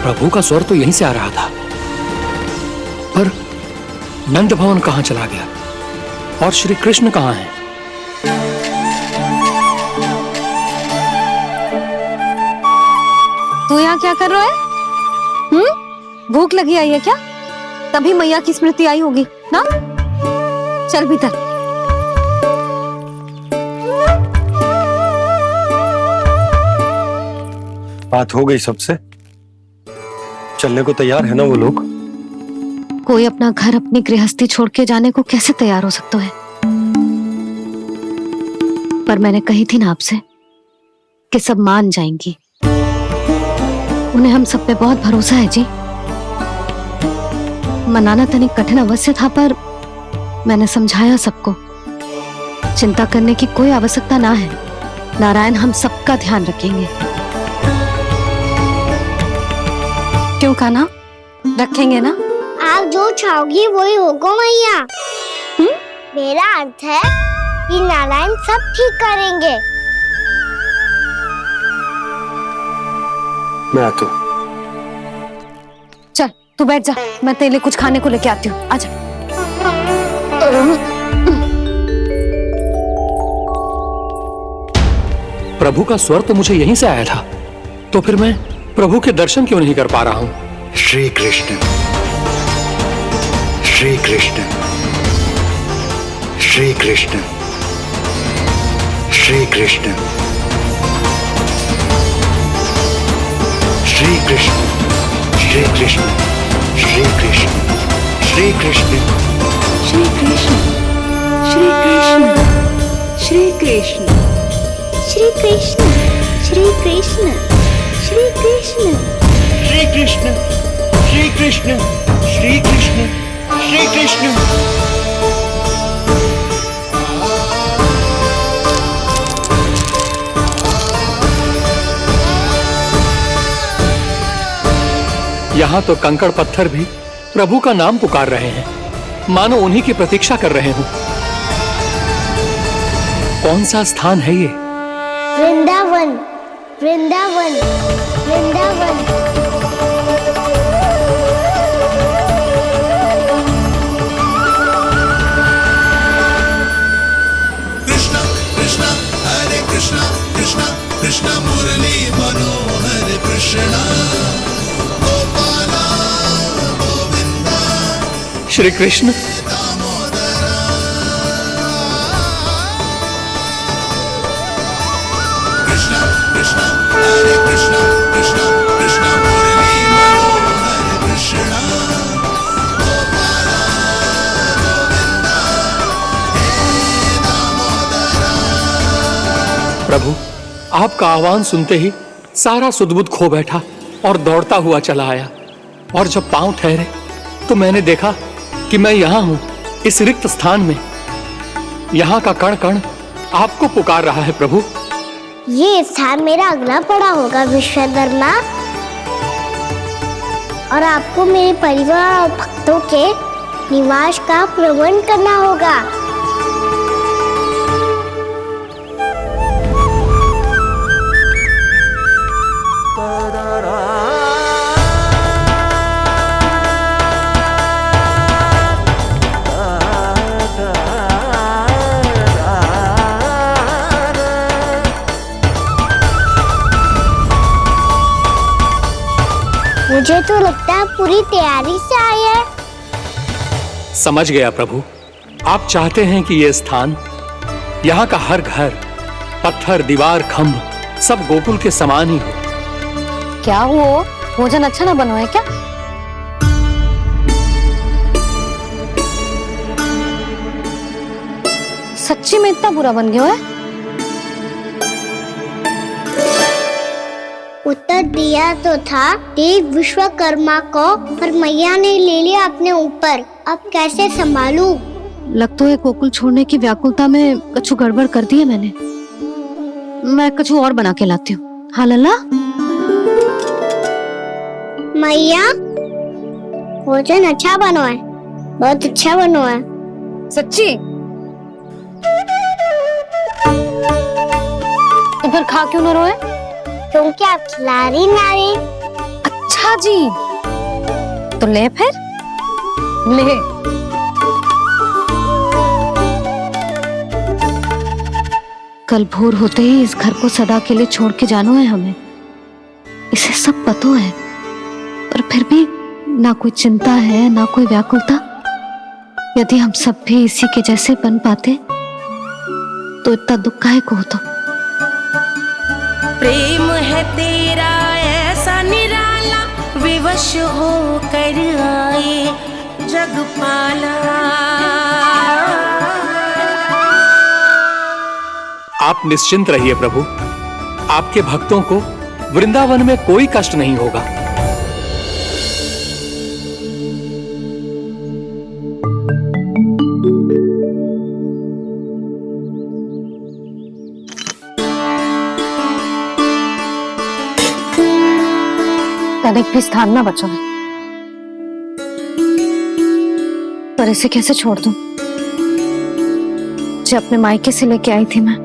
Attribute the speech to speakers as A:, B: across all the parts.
A: प्रभु का स्वर तो यहीं से आ रहा था, पर नंद भवन कहां चला गया और श्री कृष्ण कहां हैं?
B: तू यहाँ क्या कर रहा है? भूख लगी आई है क्या? तभी मैया की स्मृति आई होगी ना? चल भीतर।
C: बात हो गई सबसे? चलने को तैयार है ना वो लोग?
B: कोई अपना घर अपनी गृहस्थी छोड़ के जाने को कैसे तैयार हो सकता है? पर मैंने कही थी ना आपसे कि सब मान जाएंगी। उन्हें हम सब पे बहुत भरोसा है जी। मनाना तनिक कठिन अवश्य था, पर मैंने समझाया सबको। चिंता करने की कोई आवश्यकता ना है। नारायण हम सबका ध्यान रखेंगे। क्यों कान्हा, रखेंगे ना?
D: आप जो चाहोगी वही होगा मैया। मेरा अर्थ है कि नारायण सब ठीक करेंगे।
C: मैं आता हूं।
B: चल तू बैठ जा, मैं तेरे लिए कुछ खाने को लेके आती हूँ। आजा।
A: प्रभु का स्वर तो मुझे यहीं से आया था, तो फिर मैं प्रभु के दर्शन क्यों नहीं कर पा रहा हूँ?
E: श्री कृष्ण, श्री कृष्ण, श्री कृष्ण, श्री कृष्ण, श्री कृष्ण, श्री कृष्ण, श्री कृष्ण, श्री कृष्ण,
F: श्री कृष्ण, श्री कृष्ण, श्री कृष्ण,
D: श्री कृष्ण, श्री कृष्ण, श्री कृष्ण,
E: श्री कृष्ण, श्री कृष्ण, श्री कृष्ण, श्री कृष्ण।
A: यहाँ तो कंकड़ पत्थर भी प्रभु का नाम पुकार रहे हैं, मानो उन्हीं की प्रतीक्षा कर रहे हूँ। कौन सा स्थान है ये?
D: वृंदावन, वृंदावन, वृंदावन।
G: कृष्णा कृष्णा हरे कृष्णा, कृष्णा कृष्णा मुरली मनोहर कृष्णा, गोपाला गोविंदा
A: श्री कृष्ण।
G: कृष्णा कृष्णा हरे कृष्णा, कृष्णा कृष्णा मुरली मनोहर कृष्णा, गोपाला गोविंदा हे दामोदरा।
A: प्रभु, आपका आह्वान सुनते ही सारा सुध-बुध खो बैठा और दौड़ता हुआ चला आया। और जब पांव ठहरे तो मैंने देखा कि मैं यहाँ हूँ, इस रिक्त स्थान में। यहाँ का कण कण आपको पुकार रहा है प्रभु।
D: ये स्थान मेरा अगला पड़ा होगा विश्वकर्मा, और आपको मेरे परिवार और भक्तों के निवास का प्रबंध करना होगा। मुझे तो लगता है पूरी तैयारी से आए हैं।
A: समझ गया प्रभु, आप चाहते हैं कि ये स्थान, यहाँ का हर घर, पत्थर, दीवार, खंभ सब गोकुल के समान ही हो।
B: क्या हुआ? भोजन अच्छा ना बनो है क्या? सच्ची में इतना बुरा बन गया है?
D: उत्तर दिया तो था देव विश्वकर्मा को, पर मैया ने ले लिया अपने ऊपर। अब कैसे संभालूं?
B: लग तो है गोकुल छोड़ने की व्याकुलता में कछु गड़बड़ कर दी है मैंने। मैं कछु और बना के लाती हूँ। हाँ लल्ला?
D: मैया, भोजन अच्छा बनो है, बहुत अच्छा बनो है।
B: सच्ची? तो फिर खा क्यों न रोए?
D: क्योंकि आप खिला रही नारी।
B: अच्छा, अच्छा जी, तो ले फिर ले। कल भोर होते ही इस घर को सदा के लिए छोड़ के जाना है हमें, इसे सब पता है, पर फिर भी ना कोई चिंता है ना कोई व्याकुलता। यदि हम सब भी इसी के जैसे बन पाते तो इतना दुख काहे को होता।
H: प्रेम है तेरा ऐसा निराला, विवश हो कर आए जगपाला।
A: आप निश्चिंत रहिए प्रभु, आपके भक्तों को वृंदावन में कोई कष्ट नहीं होगा।
B: तनिक भी स्थान ना बचो, पर इसे कैसे छोड़ दूं जो अपने मायके से लेके आई थी मैं।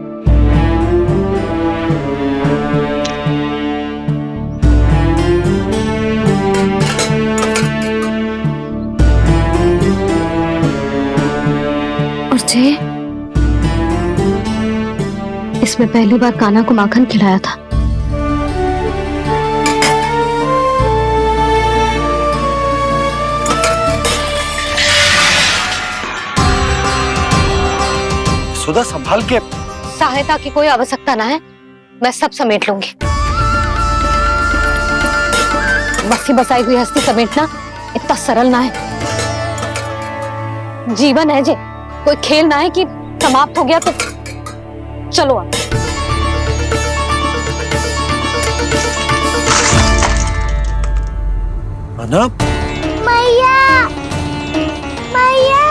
B: और जे इसमें पहली बार कान्हा को माखन खिलाया था।
C: सुधा संभाल के।
B: सहायता की कोई आवश्यकता ना है, मैं सब समेट लूंगी। बसी बसाई हुई हस्ती समेटना इतना सरल ना है। जीवन है जे, कोई खेल ना है कि समाप्त हो गया तो चलो आप।
C: अनप,
D: मैया मैया।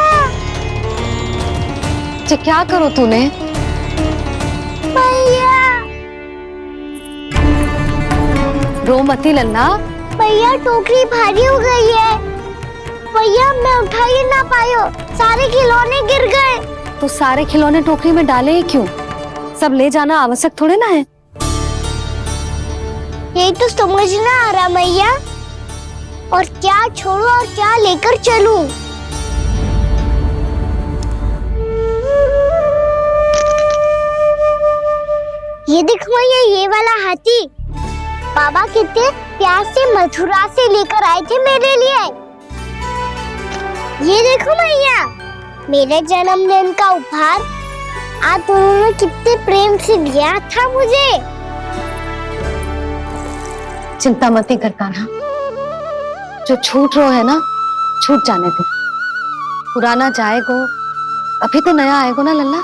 B: जे क्या करो तूने?
D: मैया
B: रो मती लल्ला।
D: भैया टोकरी भारी हो गई है। भैया मैं उठा ही ना पायो, सारे खिलौने गिर गए।
B: तो सारे खिलौने टोकरी में डाले ही क्यों? सब ले जाना आवश्यक थोड़े ना है।
D: यही तो समझ ना आ रहा मैया, और क्या छोड़ू और क्या लेकर चलूं? ये देखो मैया, ये वाला हाथी बाबा कितने प्यार से मथुरा से लेकर आए थे मेरे लिए। ये देखो मैया, मेरे जन्मदिन का उपहार आज उन्होंने कितने प्रेम से दिया था मुझे।
B: चिंता मत कर कान्हा, जो छूट रो है ना छूट जाने दे। पुराना जाएगो, अभी तो नया आएगो ना लल्ला।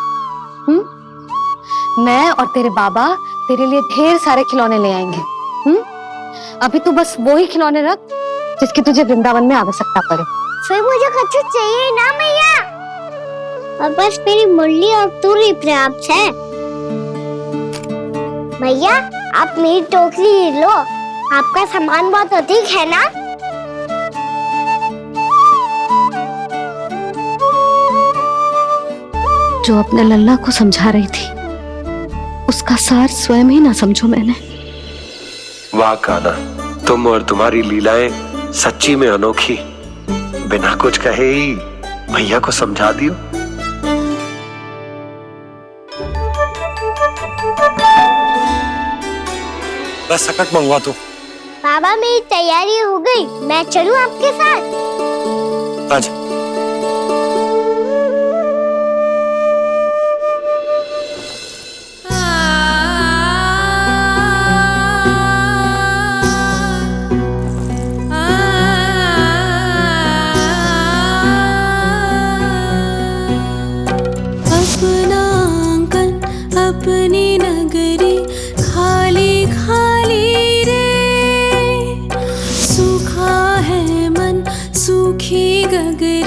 B: मैं और तेरे बाबा तेरे लिए ढेर सारे खिलौने ले आएंगे। अभी तू बस वो ही खिलौने रख जिसकी तुझे वृंदावन में आवश्यकता पड़े।
D: फिर मुझे कुछ चाहिए ना मैया, और बस मेरी मुरली और तुरी पर्याप्त है। भैया आप मेरी टोकरी लो, आपका सामान बहुत अधिक है ना।
B: जो अपने लल्ला को समझा रही थी उसका सार स्वयं ही ना समझो मैंने।
C: वाह कान्हा, तुम और तुम्हारी लीलाएं सच्ची में अनोखी। बिना कुछ कहे ही भैया को समझा दियो। बस सकट मंगवा दो।
D: बाबा मेरी तैयारी हो गई, मैं चलूं आपके साथ?
C: आजा।
H: अपना आंगन अपनी नगरी खाली खाली रे, सूखा है मन सूखी गगरी।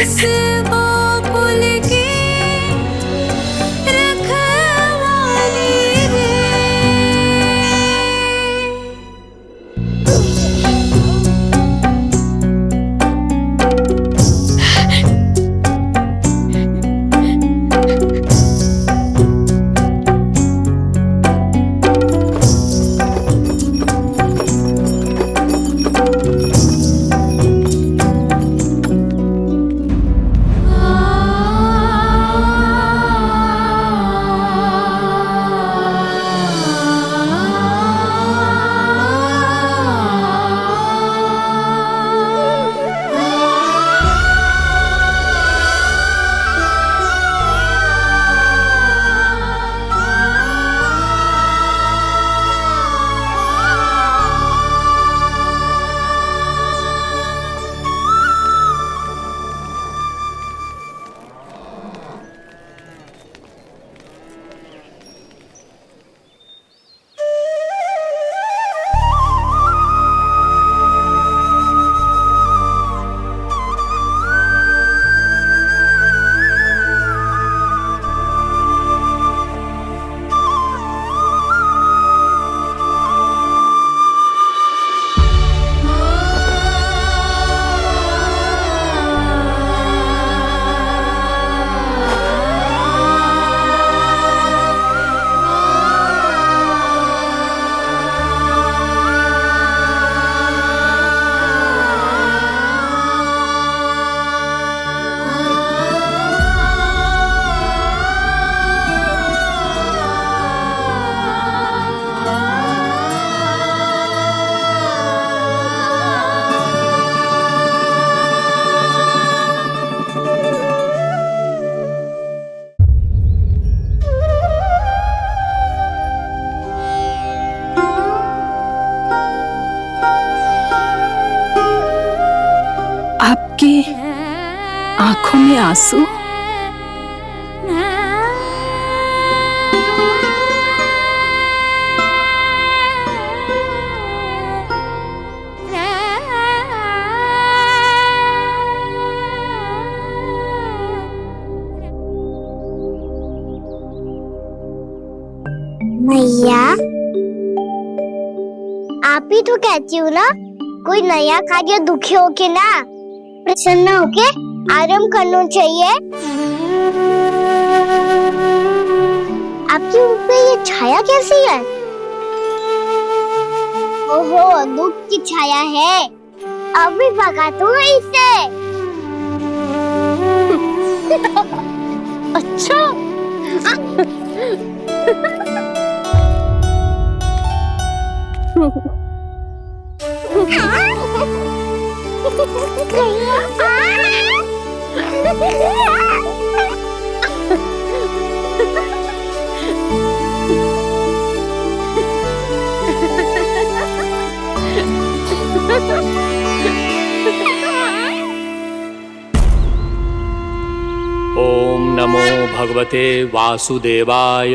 H: उस गोकुल की रखवाली रे।
F: आपकी आंखों में आंसू?
D: मैया, आप ही तो कहती हो ना, कोई नया कार्य दुखी होके ना प्रसन्न होके आराम करना चाहिए। आपकी मुख पे ये छाया कैसी है? ओहो, दुख की छाया है। अभी भगा दूं इसे।
B: अच्छा।
A: ओम नमो भगवते वासुदेवाय।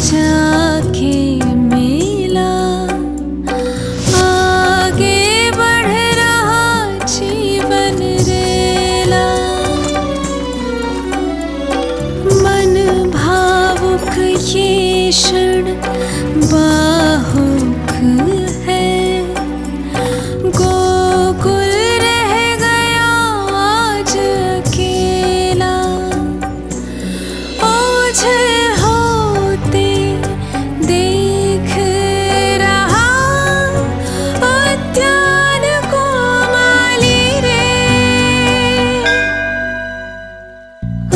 H: जाके मिला, आगे बढ़ रहा जीवन रेला। मन भावुक ये क्षण बाहुक है, गोकुल रह गया आज अकेला। ओझल होते देख रहा उद्यान को माली रे।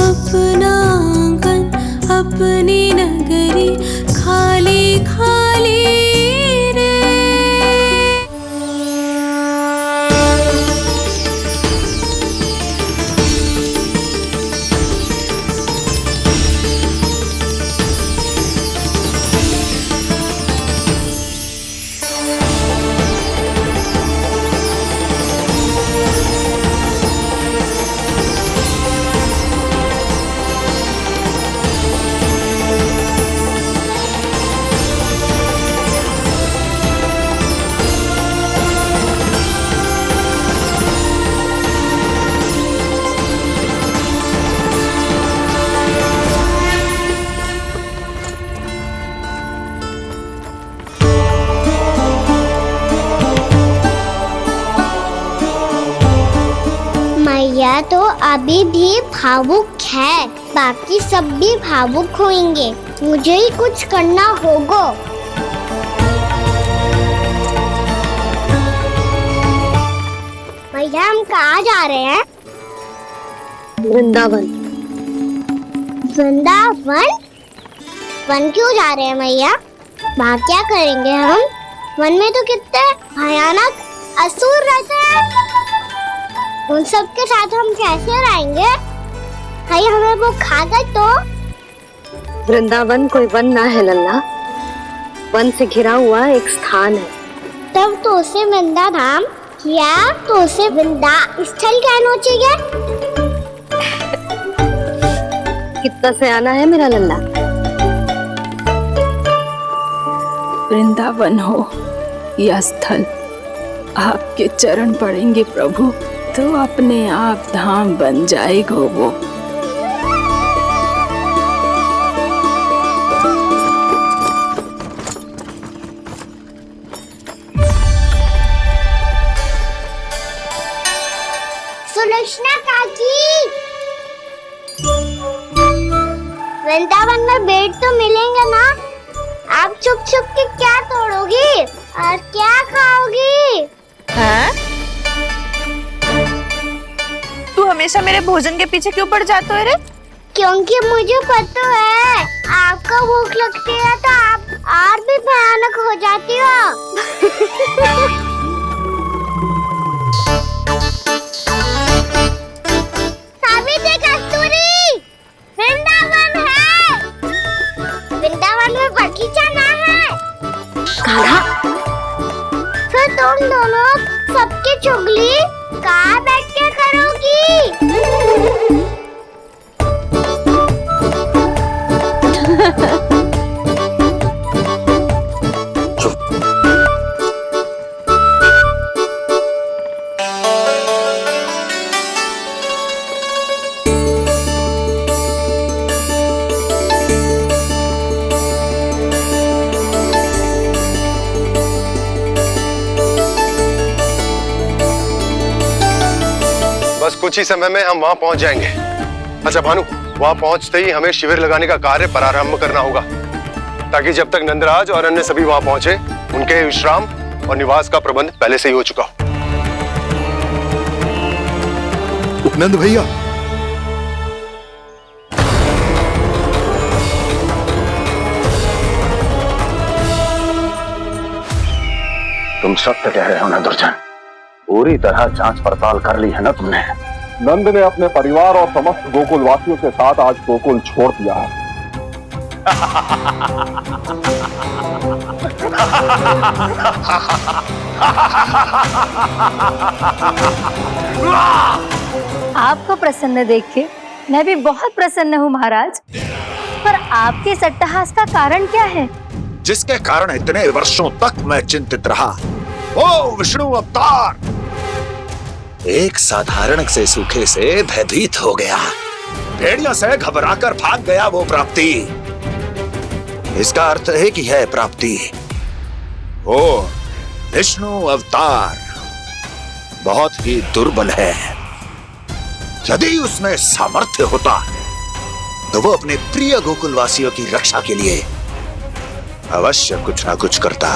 H: अपना आंगन अपनी नगरी खाली खाली रे।
D: मैया तो अभी भी भावुक है, बाकी सब भी भावुक होंगे। मुझे ही कुछ करना होगा। भैया हम कहाँ जा रहे हैं?
B: वृंदावन।
D: वृंदावन? वन क्यों जा रहे हैं मैया? वहाँ क्या करेंगे हम? वन में तो कितने भयानक असुर रहते हैं। उन सब के साथ हम कैसे रहेंगे? भाई हमें वो खा गए तो?
B: वृंदावन कोई वन ना है लल्ला, वन से घिरा हुआ एक स्थान है।
D: तब तो उसे वृंदा धाम या तो उसे वृंदा स्थल कहना चाहिए।
B: कितना से आना है मेरा लल्ला?
F: वृंदावन हो या स्थल, आपके चरण पड़ेंगे प्रभु तो अपने आप धाम बन जाएगा वो।
D: सुलक्षणा काकी, वृंदावन में बेट तो मिलेंगे ना? आप छुप छुप के क्या तोड़ोगी और क्या खाओगी?
I: हाँ? तू हमेशा मेरे भोजन के पीछे क्यों पड़ जाते हो रे?
D: क्योंकि मुझे पता है आपको भूख लगती है तो आप और भी भयानक हो जाती हो। सावित्री, कस्तूरी, वृंदावन है। वृंदावन में बगीचा ना है।
B: कान्हा,
D: फिर तुम दोनों सबकी चुगली कहाँ बैठ के करोगी?
J: बस कुछ ही समय में हम वहां पहुंच जाएंगे। अच्छा भानु, वहां पहुंचते ही हमें शिविर लगाने का कार्य प्रारंभ करना होगा, ताकि जब तक नंदराज और अन्य सभी वहां पहुंचे उनके विश्राम और निवास का प्रबंध पहले से ही हो चुका हो।
E: उपनंद भैया,
K: तुम सत्य कह रहे हो ना दुर्जन? पूरी तरह जांच पड़ताल कर ली है ना तुमने?
L: नंद ने अपने परिवार और समस्त गोकुल वासियों के साथ आज गोकुल छोड़ दिया है।
M: आपको प्रसन्न देख के मैं भी बहुत प्रसन्न हूँ महाराज।
I: पर आपके इस अट्टहास का कारण क्या है?
K: जिसके कारण इतने वर्षों तक मैं चिंतित रहा। ओ विष्णु अवतार! एक साधारण से सूखे से भयभीत हो गया, भेड़ियों से घबराकर भाग गया वो प्राप्ति। इसका अर्थ एक ही है प्राप्ति। ओ विष्णु अवतार बहुत ही दुर्बल है। यदि उसमें सामर्थ्य होता तो वो अपने प्रिय गोकुलवासियों की रक्षा के लिए अवश्य कुछ ना कुछ करता।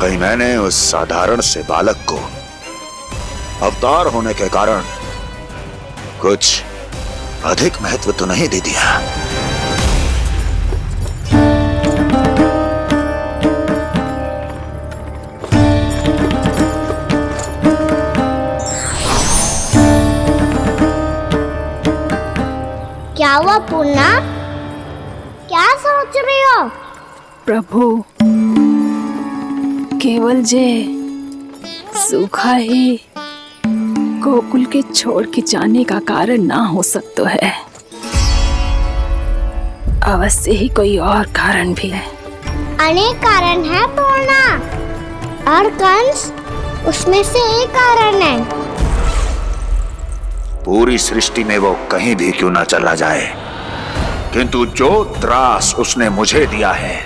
K: कहीं मैंने उस साधारण से बालक को अवतार होने के कारण कुछ अधिक महत्व तो नहीं दे दिया।
D: क्या हुआ पूर्णा? क्या सोच रही हो?
F: प्रभु, केवल जे सूखा ही गोकुल के छोड़ के जाने का कारण ना हो सकता है, अवश्य ही कोई और कारण भी है।
D: अनेक कारण है पूर्णा, और कंस उसमें से एक कारण है।
K: पूरी सृष्टि में वो कहीं भी क्यों ना चला जाए, किंतु जो त्रास उसने मुझे दिया है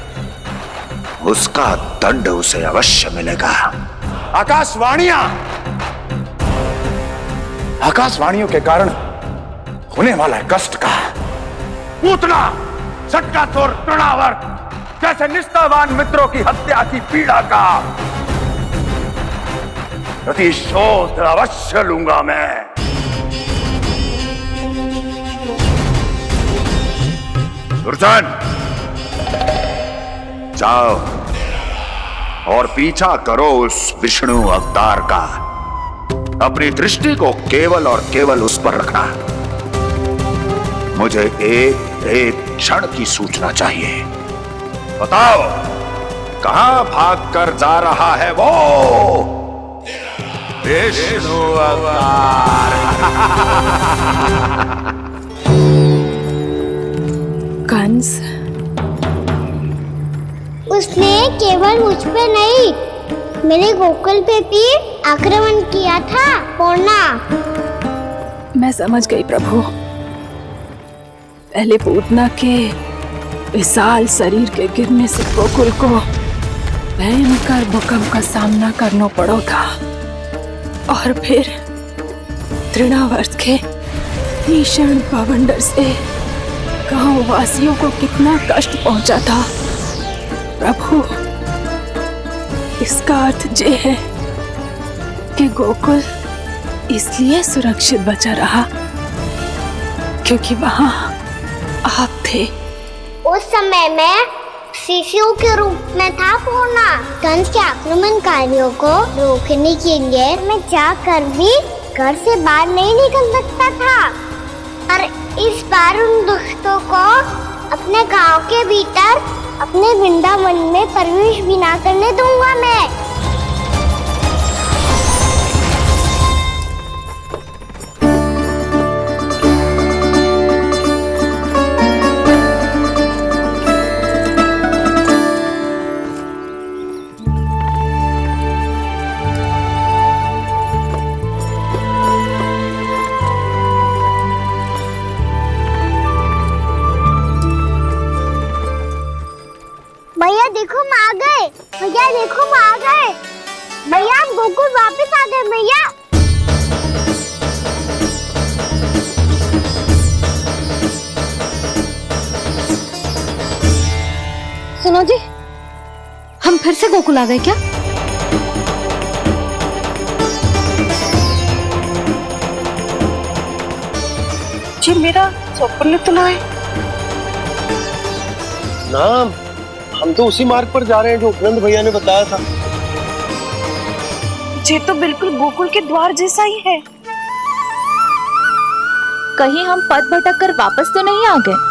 K: उसका दंड उसे अवश्य मिलेगा।
L: आकाशवाणियों के कारण होने वाला कष्ट का पूतना झटका तोड़ तृणावर जैसे निष्ठावान मित्रों की हत्या की पीड़ा का प्रतिशोध अवश्य लूंगा मैं।
K: दुर्जन, जाओ और पीछा करो उस विष्णु अवतार का। अपनी दृष्टि को केवल और केवल उस पर रखना। मुझे एक एक क्षण की सूचना चाहिए। बताओ, कहां भागकर जा रहा है वो विष्णु अवतार?
F: कंस,
D: उसने केवल मुझ पे नहीं, मेरे गोकुल पे भी आक्रमण किया था पूर्णा।
F: मैं समझ गई प्रभु। पहले पूतना के विशाल शरीर के गिरने से गोकुल को भयंकर भूकंप का सामना करना पड़ा था, और फिर तृणावर्त के भीषण बवंडर से गांव वासियों को कितना कष्ट पहुंचा था। प्रभु, इसका अर्थ ये है कि गोकुल इसलिए सुरक्षित बचा रहा क्योंकि वहां आप थे।
D: उस समय मैं शिशु के रूप में था पूर्णा। कंस के आक्रमणकारियों को रोकने के लिए मैं जाकर भी घर से बाहर नहीं निकल सकता था, और इस बार उन दुष्टों को अपने गांव के भीतर अपने वृंदावन में प्रवेश भी ना करने दूंगा मैं। भैया देखो हम आ गए, भैया देखो हम आ गए, भैया हम गोकुल वापस आ गए भैया।
B: सुनो जी, हम फिर से गोकुल आ गए क्या?
I: जी मेरा स्वप्न तो ना है।
J: ना, हम तो उसी मार्ग पर जा रहे हैं जो उपनंद भैया ने बताया था।
I: ये तो बिल्कुल गोकुल के द्वार जैसा ही है। कहीं हम पथ भटक कर वापस तो नहीं आ गए?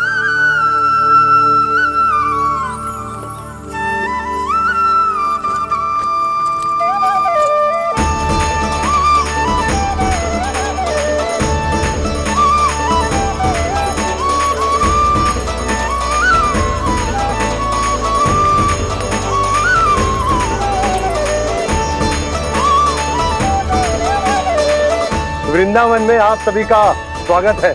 J: वृंदावन में आप सभी का स्वागत है।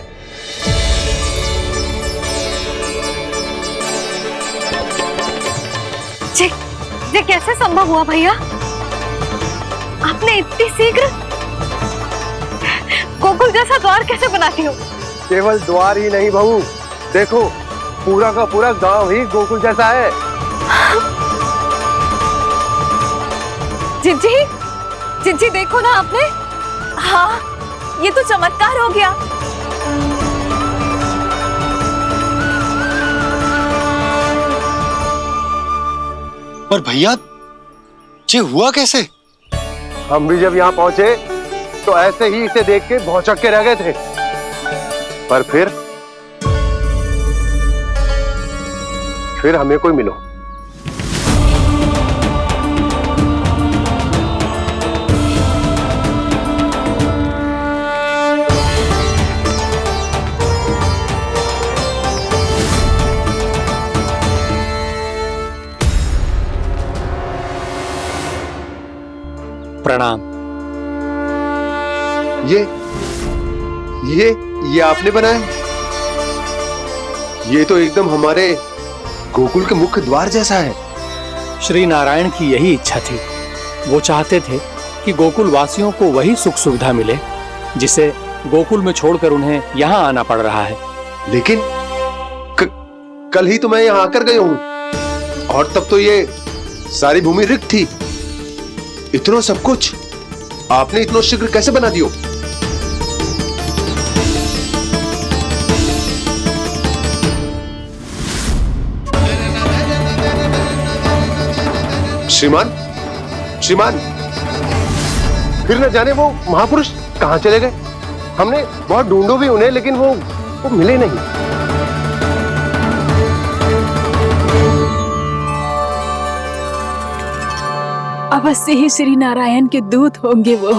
B: ये कैसे संभव हुआ भैया? आपने इतनी शीघ्र गोकुल जैसा द्वार कैसे बनाती हो?
J: केवल द्वार ही नहीं बहू, देखो पूरा का पूरा गांव ही गोकुल जैसा है।
B: जिज्जी, जिज्जी देखो ना आपने।
I: हाँ, ये तो चमत्कार हो गया।
C: पर भैया ये हुआ कैसे?
J: हम भी जब यहाँ पहुंचे तो ऐसे ही इसे देख के भौचक के रह गए थे, पर फिर हमें कोई मिलो।
A: प्रणाम।
J: ये आपने बनाया? ये तो एकदम हमारे गोकुल के मुख्य द्वार जैसा है।
A: श्री नारायण की यही इच्छा थी। वो चाहते थे कि गोकुल वासियों को वही सुख सुविधा मिले जिसे गोकुल में छोड़कर उन्हें यहाँ आना पड़ रहा है।
J: लेकिन कल ही तो मैं यहाँ आकर गया हूँ और तब तो ये सारी भूमि रिक्त थी। इतना सब कुछ आपने इतना शीघ्र कैसे बना दियो? श्रीमान, फिर न जाने वो महापुरुष कहां चले गए। हमने बहुत ढूंढो भी उन्हें, लेकिन वो मिले नहीं।
F: अवश्य ही श्री नारायण के दूत होंगे वो,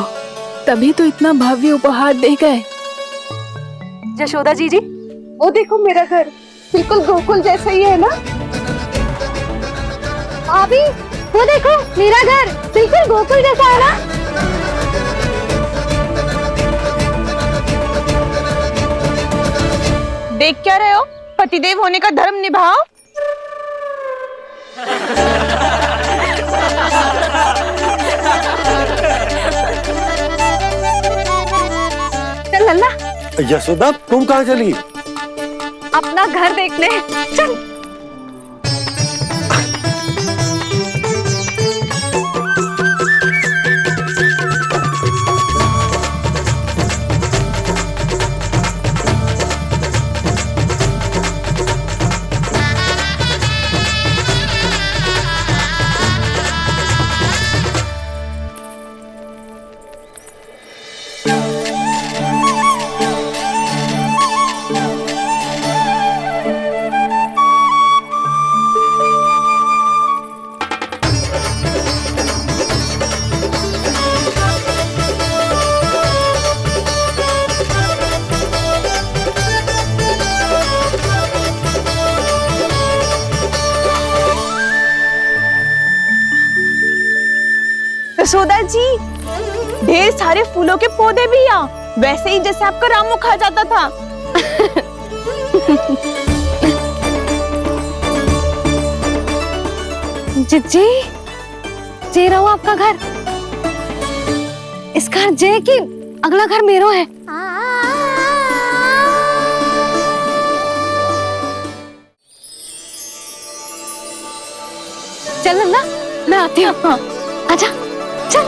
F: तभी तो इतना भव्य उपहार दे गए।
I: यशोदा जी, वो देखो मेरा घर बिल्कुल गोकुल जैसा ही है ना।
D: भाभी, वो देखो मेरा घर बिल्कुल गोकुल जैसा है ना।
I: देख क्या रहे हो? पतिदेव होने का धर्म निभाओ।
B: चल लल्ला,
J: यशोदा तुम कहाँ चली?
B: अपना घर देखने चल।
I: यशोदा जी, ढेर सारे फूलों के पौधे भी यहाँ, वैसे ही जैसे आपका रामू खा जाता था।
B: जिज्जी, जे रहो आपका घर। इस घर जे की अगला घर मेरो है। चल लल्ला, मैं आती हूँ। हाँ, आजा, चल।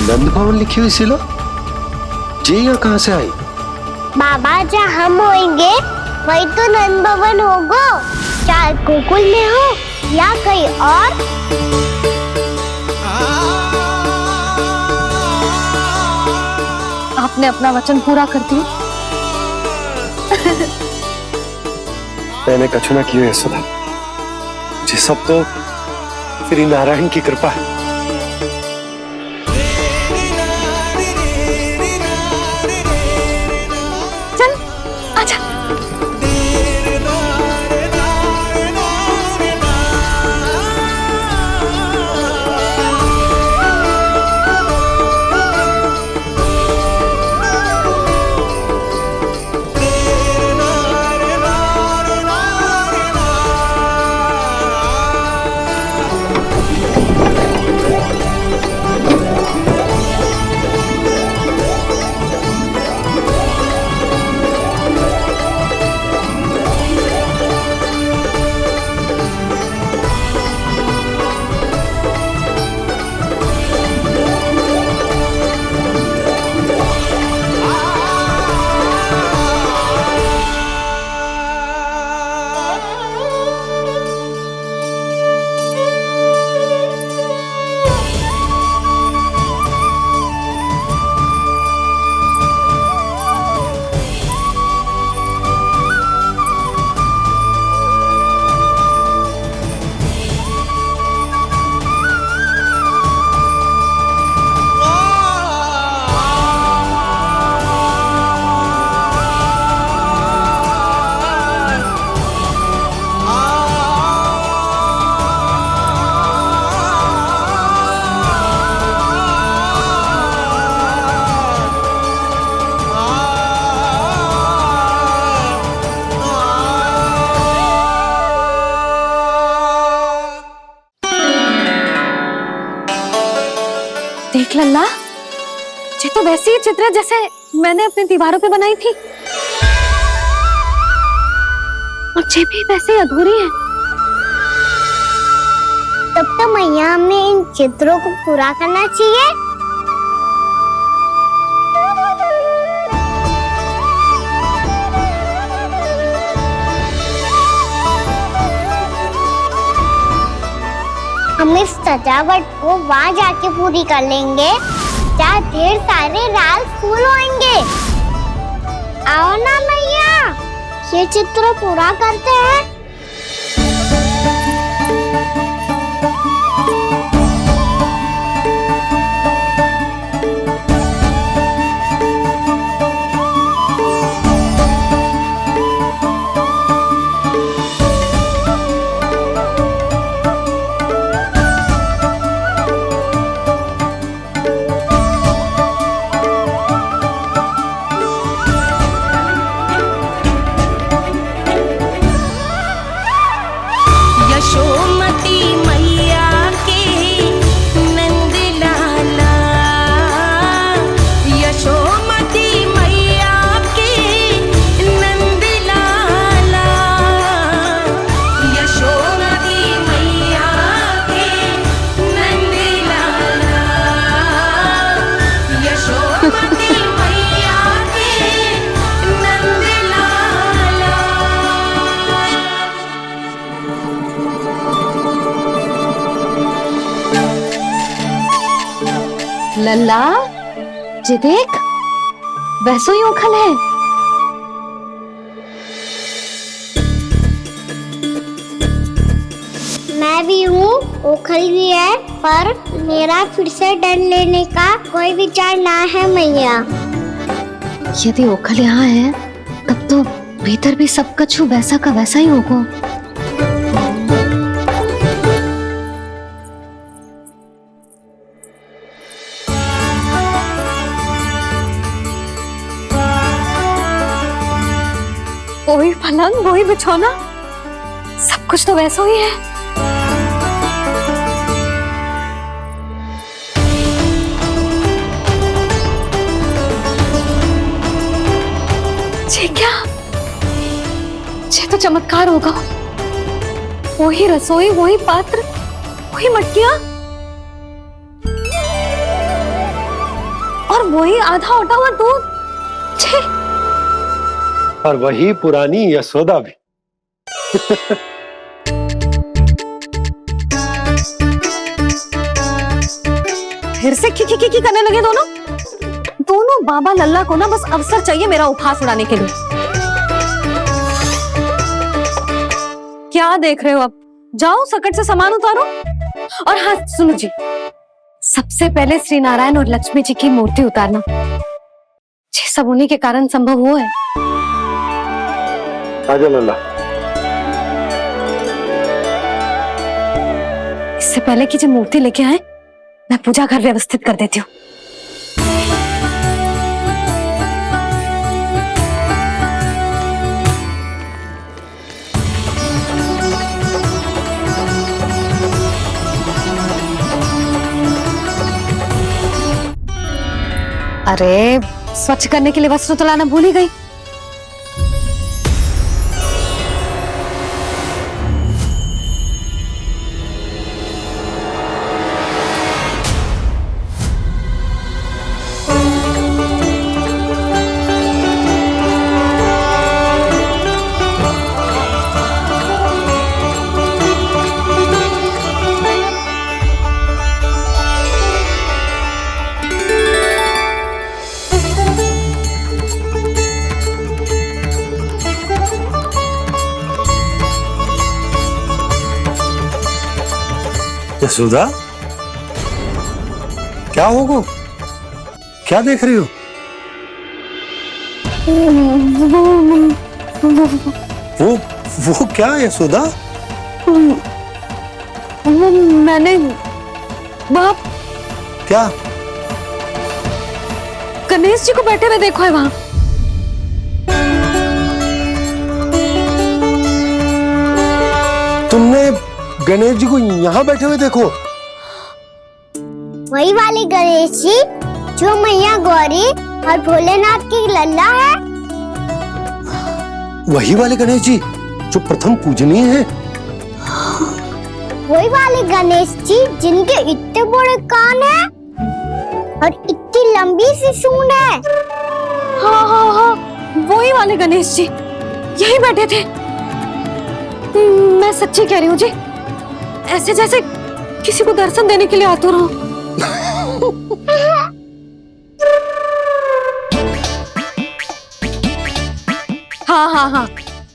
J: नंद भवन लिखी हुई सिला, जी यहाँ कहाँ से आई?
D: बाबा जहाँ हम होंगे वही तो नंद भवन होगा, चाहे गोकुल में हो या कहीं और।
B: आपने अपना वचन पूरा कर दिया।
C: मैंने कछु ना किया यशोदा, ये सब तो श्री नारायण की कृपा है।
B: चल आजा। देख लल्ला, ये तो वैसी ही चित्र है जैसे मैंने अपनी दीवारों पे बनाई थी, और ये भी वैसे ही अधूरी है।
D: तब तो मैया हमें इन चित्रों को पूरा करना चाहिए। हम इस सजावट को वहाँ जाके पूरी कर लेंगे जहाँ ढेर सारे लाल फूल होंगे। आओ ना मैया, ये चित्र पूरा करते हैं।
B: लल्ला, ये देख, वैसो ही ओखल है।
D: मैं भी हूँ, ओखल भी है, पर मेरा फिर से डर लेने का कोई विचार ना है मैया।
B: यदि ओखल यहाँ है, तब तो भीतर भी सब कछु वैसा का वैसा ही होगा। वही पलंग, वही बिछौना, सब कुछ तो वैसा ही है। ये क्या? ये तो चमत्कार होगा। वही रसोई, वही पात्र, वही मटकियां, और वही आधा उटा हुआ दूध। छे,
M: और वही पुरानी यशोदा भी।
B: फिर से खी करने लगे दोनों। दोनों बाबा लल्ला को ना बस अवसर चाहिए मेरा उपहास उड़ाने के लिए। क्या देख रहे हो? अब जाओ सकट से सामान उतारो। और हाँ सुनो जी, सबसे पहले श्री नारायण और लक्ष्मी जी की मूर्ति उतारना। ये सब उन्हीं के कारण संभव हुआ है।
M: आजा लल्ला।
B: इससे पहले कि जो मूर्ति लेके आए, मैं पूजा घर व्यवस्थित कर देती हूँ। अरे स्वच्छ करने के लिए वस्त्र तो लाना भूल ही गई।
M: यशोदा, क्या होगा? क्या देख रही हो? वो क्या यशोदा?
B: मैंने बाप
M: क्या?
B: गणेश जी को बैठे हुए देखो है वहां।
M: तुमने गणेश जी को यहाँ बैठे हुए देखो?
D: वही वाले गणेश जी जो मैया गौरी और भोलेनाथ की लल्ला है।
M: वही वाले गणेश जी जो प्रथम पूजनीय है।
D: वही वाले गणेश जी जिनके इतने बड़े कान हैं और इतनी लंबी सी सूंड है।
B: हाँ हाँ हाँ, वही वाले गणेश जी यही बैठे थे। मैं सच्ची कह रही हूँ जी, ऐसे जैसे किसी को दर्शन देने के लिए आतुर हो। हाँ हाँ हाँ,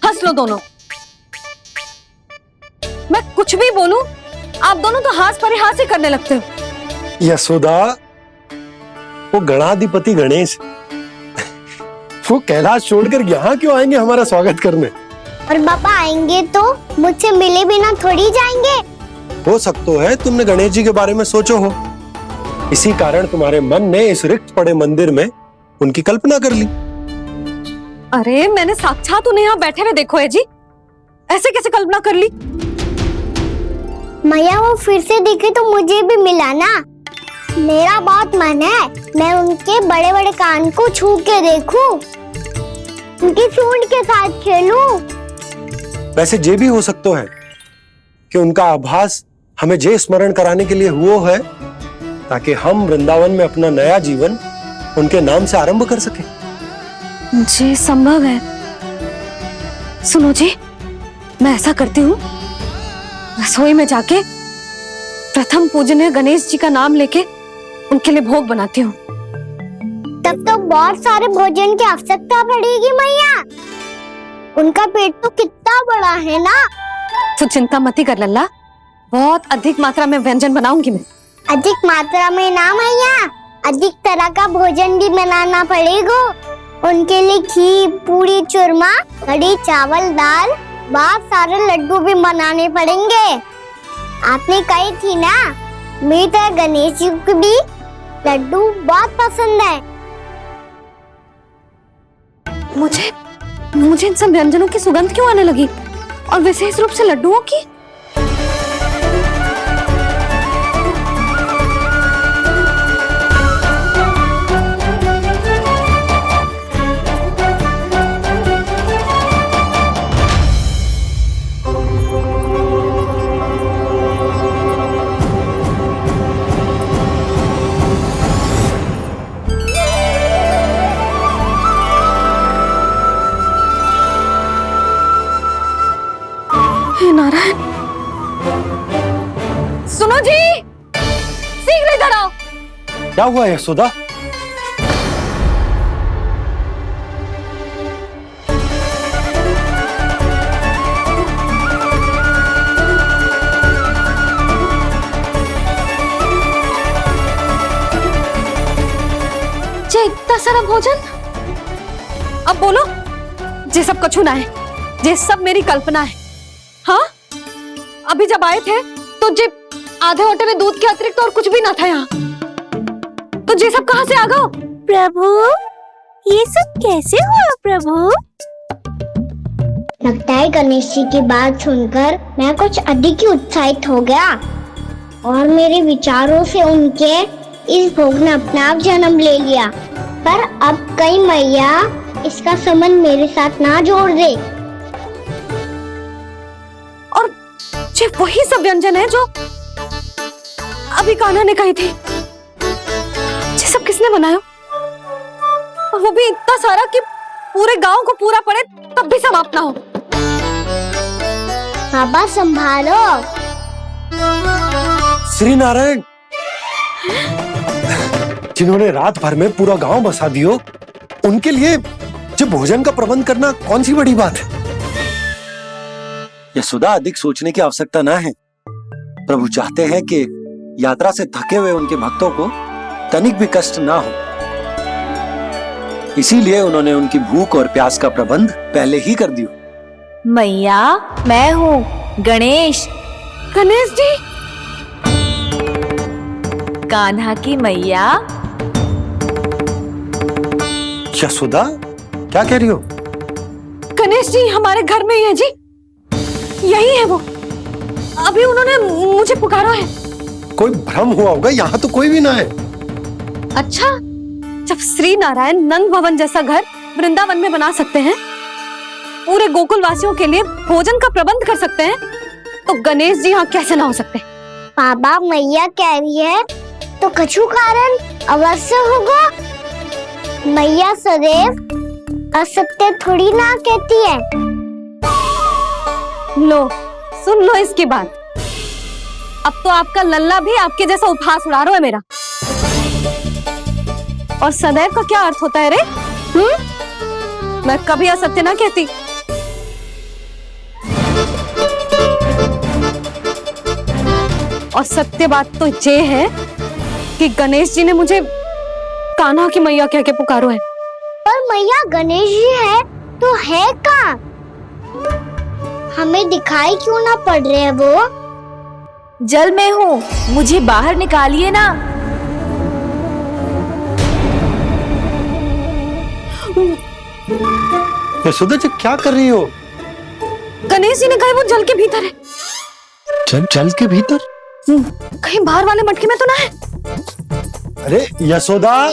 B: हंस लो दोनों। मैं कुछ भी बोलूं, आप दोनों तो हाथ परिहास ही करने लगते हो।
M: यशोदा, वो गणाधिपति गणेश वो कैलाश छोड़कर यहाँ क्यों आएंगे हमारा स्वागत करने?
D: और पापा आएंगे तो मुझसे मिले बिना थोड़ी जाएंगे।
M: हो सकता है तुमने गणेश जी के बारे में सोचो हो, इसी कारण तुम्हारे मन ने इस रिक्त पड़े मंदिर में उनकी कल्पना कर ली।
B: अरे मैंने साक्षात उन्हें यहाँ बैठे हुए देखो है जी, ऐसे कैसे कल्पना कर ली?
D: मैया वो फिर से दिखे तो मुझे भी मिला ना। मेरा बहुत मन है मैं उनके बड़े बड़े कान को छू के देखूं, उनकी सूंड के साथ खेलूं।
M: वैसे ये भी हो सकता है कि उनका आभास हमें जे स्मरण कराने के लिए हुआ है ताकि हम वृंदावन में अपना नया जीवन उनके नाम से आरंभ कर सके।
B: जी संभव है। सुनो जी, मैं ऐसा करती हूँ, रसोई में जाके प्रथम पूजनीय गणेश जी का नाम लेके उनके लिए भोग बनाती हूँ।
D: तब तो बहुत सारे भोजन की आवश्यकता पड़ेगी मैया। उनका पेट तो कितना बड़ा है ना।
B: तू चिंता मत कर लल्ला, बहुत अधिक मात्रा में व्यंजन बनाऊंगी मैं।
D: अधिक मात्रा में ना मैया, अधिक तरह का भोजन भी बनाना पड़ेगा। उनके लिए खीर, पूरी, चूरमा, कढ़ी, चावल, दाल, बहुत सारे लड्डू भी बनाने पड़ेंगे। आपने कही थी ना, मेरी तरह गणेश जी को भी लड्डू बहुत पसंद है।
B: मुझे इन सब व्यंजनों की सुगंध क्यों आने लगी, और विशेष रूप से लड्डुओं की? श्री नारायण। सुनो जी, शीघ्र इधर आओ।
M: क्या हुआ यशोदा?
B: जे इतना सारा भोजन, अब बोलो जे सब कछु ना है, जे सब मेरी कल्पना है। हाँ, अभी जब आए थे तो जे आधे ओटे में दूध के अतिरिक्त और कुछ भी ना था यहाँ, तो जे सब कहाँ से आ गए?
D: प्रभु, ये सब कैसे हुआ प्रभु? लगता है गणेश जी की बात सुनकर मैं कुछ अधिक ही उत्साहित हो गया और मेरे विचारों से उनके इस भोग ने अपने आप जन्म ले लिया। पर अब कहीं मैया इसका संबंध मेरे साथ ना जोड़ दे।
B: और ये वही सब व्यंजन है जो अभी कान्हा ने कही थी। ये सब किसने बनाया? और वो भी इतना सारा कि पूरे गांव को पूरा पड़े तब भी समाप्त ना हो।
D: बाबा संभालो।
M: श्री नारायण, जिन्होंने रात भर में पूरा गांव बसा दियो, उनके लिए जो भोजन का प्रबंध करना कौन सी बड़ी बात है? यशोदा, अधिक सोचने की आवश्यकता ना है। प्रभु चाहते हैं कि यात्रा से थके हुए उनके भक्तों को तनिक भी कष्ट ना हो, इसीलिए उन्होंने उनकी भूख और प्यास का प्रबंध पहले ही कर दियो।
I: मैया, मैं हूँ गणेश।
B: गणेश जी,
I: कान्हा की मैया।
M: यशोदा, क्या कह रही हो?
B: गणेश जी हमारे घर में ही है जी, यही है वो। अभी उन्होंने मुझे पुकारा है।
M: कोई भ्रम हुआ होगा, यहाँ तो कोई भी ना है।
B: अच्छा, जब श्री नारायण नंद भवन जैसा घर वृंदावन में बना सकते हैं, पूरे गोकुल वासियों के लिए भोजन का प्रबंध कर सकते हैं, तो गणेश जी यहाँ कैसे ना हो सकते?
D: बाबा, मैया कह रही है तो कछु कारण अवश्य होगा। मैया सदैव असत्य थोड़ी ना कहती है।
B: लो, सुन लो इसकी बात। अब तो आपका लल्ला भी आपके जैसा उपहास उड़ा रहा है मेरा। और सदैव का क्या अर्थ होता है रे? मैं कभी असत्य ना कहती। और सत्य बात तो ये है कि गणेश जी ने मुझे कान्हा की मैया कह के पुकारो है।
D: पर मैया गणेश जी है तो है कहाँ? हमें दिखाई क्यों ना पड़ रहे हैं वो?
I: जल में हूँ, मुझे बाहर निकालिए ना।
M: यशोदा जी, क्या कर रही हो?
B: गणेश जी ने कहा वो जल के भीतर है।
M: जल के भीतर?
B: कहीं बाहर वाले मटके में तो ना है?
M: अरे यशोदा!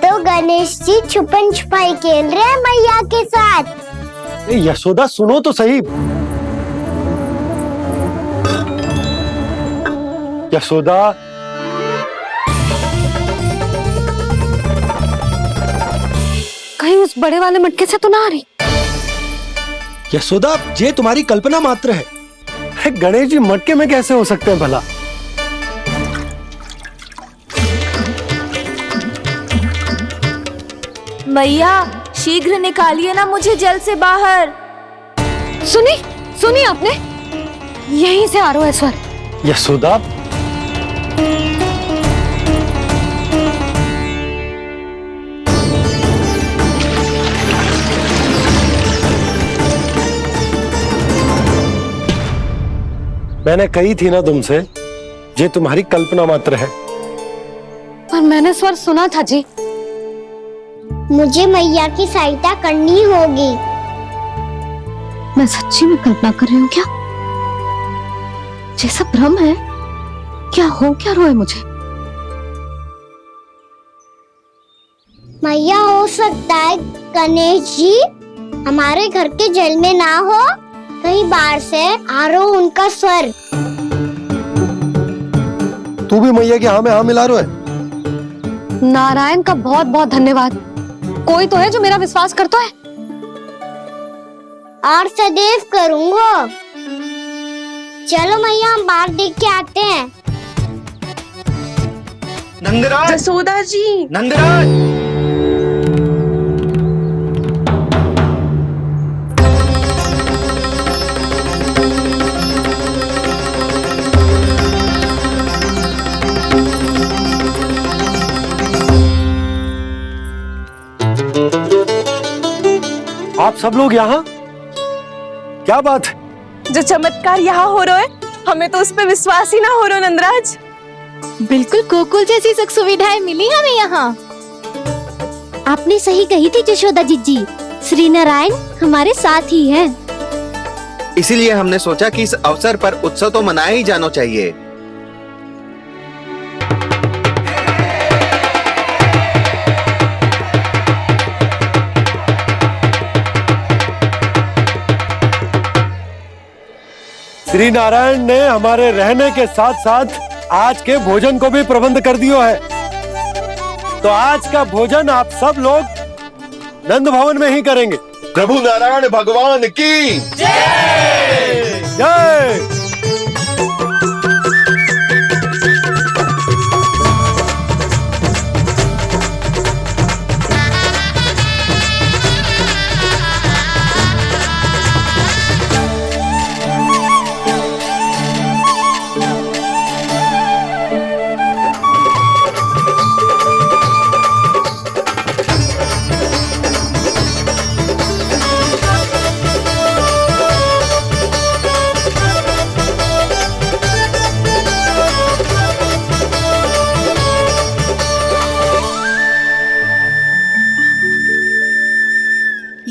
D: तो गणेश जी छुपन छुपाई खेल रहे हैं मैया के साथ।
M: यशोदा, सुनो तो सही। यशोदा,
B: कहीं उस बड़े वाले मटके से तो ना आ रही?
M: यशोदा, ये तुम्हारी कल्पना मात्र है। गणेश जी मटके में कैसे हो सकते हैं भला?
I: मैया, शीघ्र निकालिए ना मुझे जल से बाहर।
B: सुनी आपने? यहीं से आ रहा है स्वर।
M: यशोदा, मैंने कही थी ना तुमसे, ये तुम्हारी कल्पना मात्र है।
B: पर मैंने स्वर सुना था जी।
D: मुझे मैया की सहायता करनी होगी।
B: मैं सच्ची में कल्पना कर रही हूँ क्या? ये सब भ्रम है क्या? हो क्या रहा है मुझे?
D: मैया, हो सकता है गणेश जी हमारे घर के जल में ना हो, कहीं बाहर से आ रहा हो उनका स्वर।
M: तू भी मैया के हाँ में हाँ मिला रहा है।
B: नारायण का बहुत बहुत धन्यवाद। कोई तो है जो मेरा विश्वास करता है।
D: और सदैव करूँगा। चलो मैया हम बाहर देख के आते हैं।
I: नंदराज, जसोदा जी,
E: नंदराज,
M: आप सब लोग यहाँ? क्या बात है?
I: जो चमत्कार यहाँ हो रहा है, हमें तो उस पर विश्वास ही ना हो रहा नंदराज।
B: बिल्कुल गोकुल जैसी सुख सुविधाएं मिली हमें यहाँ। आपने सही कही थी जशोदा जीजी, श्री नारायण हमारे साथ ही हैं।
N: इसीलिए हमने सोचा कि इस अवसर पर उत्सव तो मनाया ही जाना चाहिए।
M: श्री नारायण ने हमारे रहने के साथ साथ आज के भोजन को भी प्रबंध कर दियो है। तो आज का भोजन आप सब लोग नंद भवन में ही करेंगे।
J: प्रभु नारायण भगवान की
M: जय जय।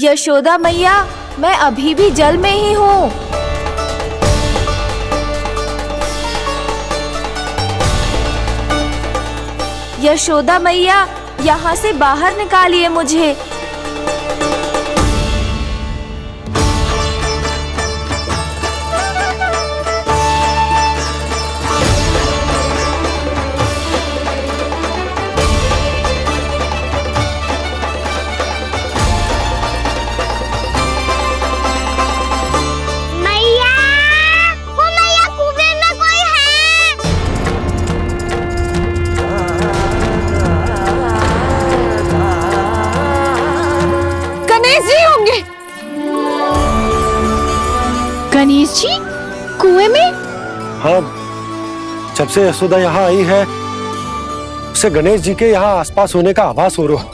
O: यशोदा मैया, मैं अभी भी जल में ही हूँ। यशोदा मैया, यहाँ से बाहर निकालिए मुझे।
B: गणेश जी कुएं में?
M: हाँ, जब से यशोदा यहाँ आई है उसे गणेश जी के यहाँ आसपास होने का आभास हो रहा।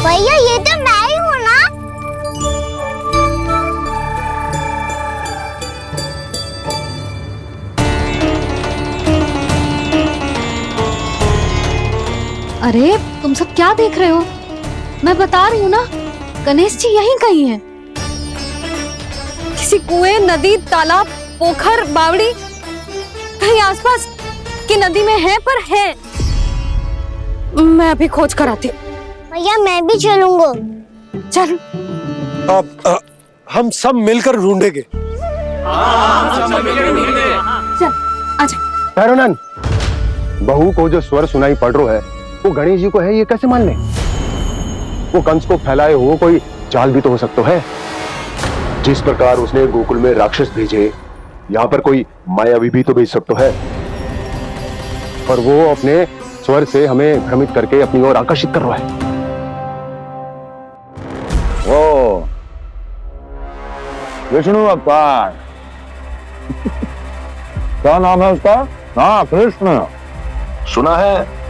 D: भैया ये तो मैं ही हूँ ना?
B: अरे तुम सब क्या देख रहे हो? मैं बता रही हूँ ना, गणेश जी यहीं कहीं हैं।
I: किसी कुएं, नदी, तालाब, पोखर, बावड़ी कहीं आसपास की नदी में है, पर है। मैं अभी खोज कर आती हूँ।
D: भैया मैं भी चलूंगा।
I: चल।
M: अब हम सब मिलकर ढूंढेंगे।
I: चल आजा।
J: भैरवनंद, बहू को जो स्वर सुनाई पड़ रहा है वो गणेश जी को है, ये कैसे मान ले? वो कंस को फैलाए हुए कोई चाल भी तो हो सकता है। जिस प्रकार उसने गोकुल में राक्षस भेजे, यहाँ पर कोई मायावी भी तो भेज सकता है। और वो अपने स्वर से हमें भ्रमित करके अपनी ओर आकर्षित कर रहा है।
L: ओ विष्णु अवतार। क्या नाम है उसका? हाँ, कृष्ण।
K: सुना है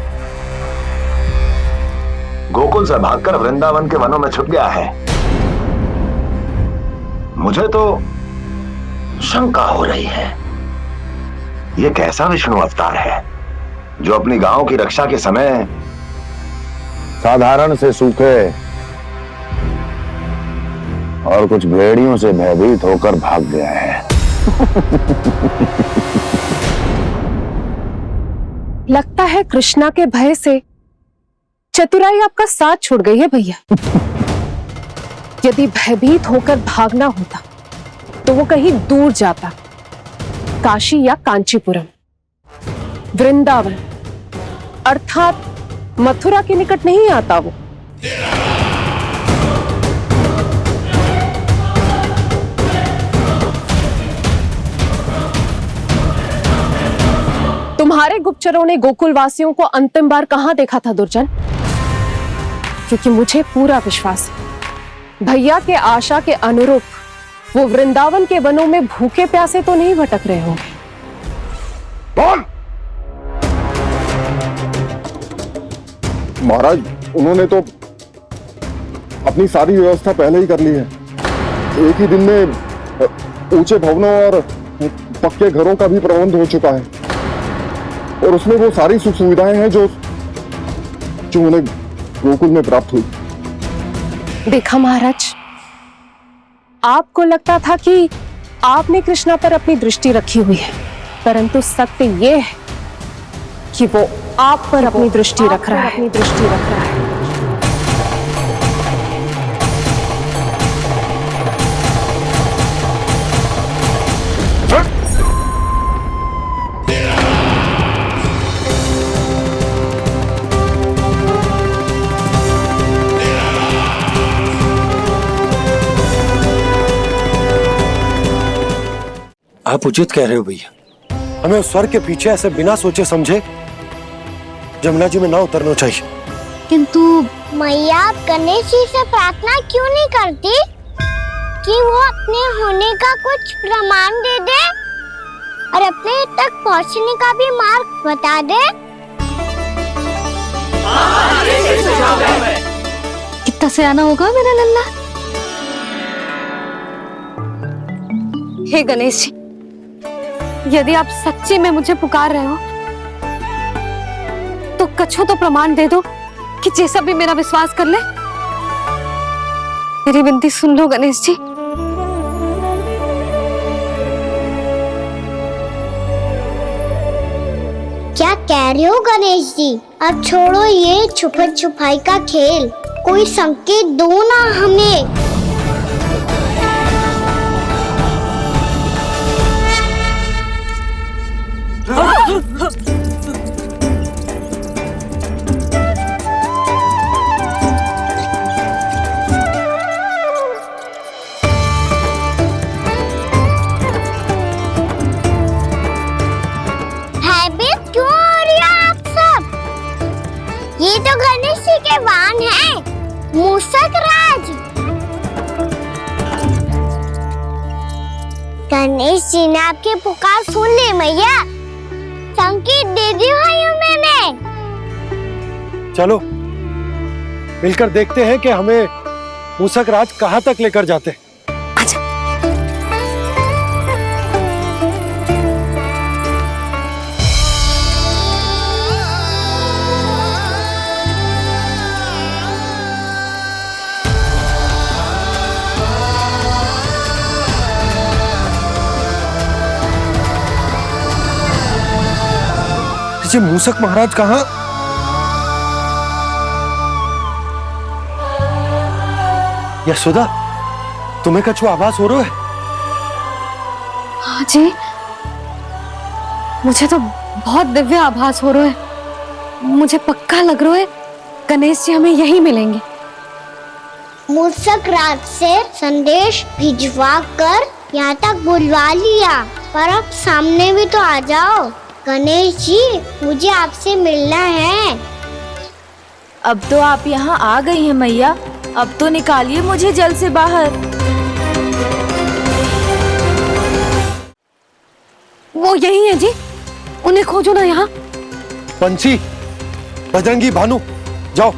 K: गोकुल से भागकर वृंदावन के वनों में छुप गया है। मुझे तो शंका हो रही है, ये कैसा विष्णु अवतार है जो अपनी गांव की रक्षा के समय
L: साधारण से सूखे और कुछ भेड़ियों से भयभीत होकर भाग गया है।
F: लगता है कृष्णा के भय से चतुराई आपका साथ छोड़ गई है भैया। यदि भयभीत होकर भागना होता तो वो कहीं दूर जाता काशी या कांचीपुरम, वृंदावन अर्थात मथुरा के निकट नहीं आता वो। तुम्हारे गुप्तचरों ने गोकुल वासियों को अंतिम बार कहां देखा था दुर्जन? क्योंकि मुझे पूरा विश्वास है भैया के आशा के अनुरूप वो वृंदावन के वनों में भूखे प्यासे तो नहीं भटक रहे होंगे।
L: बोल।
P: महाराज, उन्होंने तो अपनी सारी व्यवस्था पहले ही कर ली है। एक ही दिन में ऊंचे भवनों और पक्के घरों का भी प्रबंध हो चुका है और उसमें वो सारी सुख सुविधाएं हैं जो उन्हें गोकुल में प्राप्त हुई।
F: देखा महाराज, आपको लगता था कि आपने कृष्णा पर अपनी दृष्टि रखी हुई है, परंतु सत्य ये है कि वो आप पर अपनी दृष्टि रख रहा है।
M: आप उचित कह रहे हो भैया, हमें उस स्वर के पीछे ऐसे बिना सोचे समझे जमुना जी में ना उतरना चाहिए।
D: किंतु मैया, आप गणेश जी से प्रार्थना क्यों नहीं करती कि वो अपने होने का कुछ प्रमाण दे दे और अपने तक पहुंचने का भी मार्ग बता दे?
B: कितना सयाना होगा मेरा लल्ला।
I: हे गणेश जी, यदि आप सच्ची में मुझे पुकार रहे हो तो कछो तो प्रमाण दे दो कि जैसा भी मेरा विश्वास कर ले। मेरी विनती सुन लो गणेश जी।
D: क्या कह रहे हो गणेश जी? अब छोड़ो ये छुपन छुपाई का खेल, कोई संकेत दो ना हमें। भयभीत क्यों हो रही हो आप सब? ये तो गणेश जी के वाहन हैं, मूषक राज। गणेश जी ने आपकी पुकार सुन ली मैया, संकेत दे दी भाइयों मैंने।
M: चलो मिलकर देखते हैं कि हमें मूषक राज कहां तक लेकर जाते हैं। जी मूषक महाराज कहाँ? यशोदा, तुम्हें कछु आभास हो रहा है?
I: हाँ जी, मुझे तो बहुत दिव्य आभास हो रहा है। मुझे पक्का लग रहा है गणेश जी हमें यहीं मिलेंगे।
D: मूषक राज से संदेश भिजवा कर यहाँ तक बुलवा लिया, पर अब सामने भी तो आ जाओ। गणेश जी, मुझे आपसे मिलना है।
O: अब तो आप यहाँ आ गई हैं मैया, अब तो निकालिए मुझे जल से बाहर।
I: वो यही है जी, उन्हें खोजो ना यहाँ।
M: पंछी, बजरंगी, भानु, जाओ।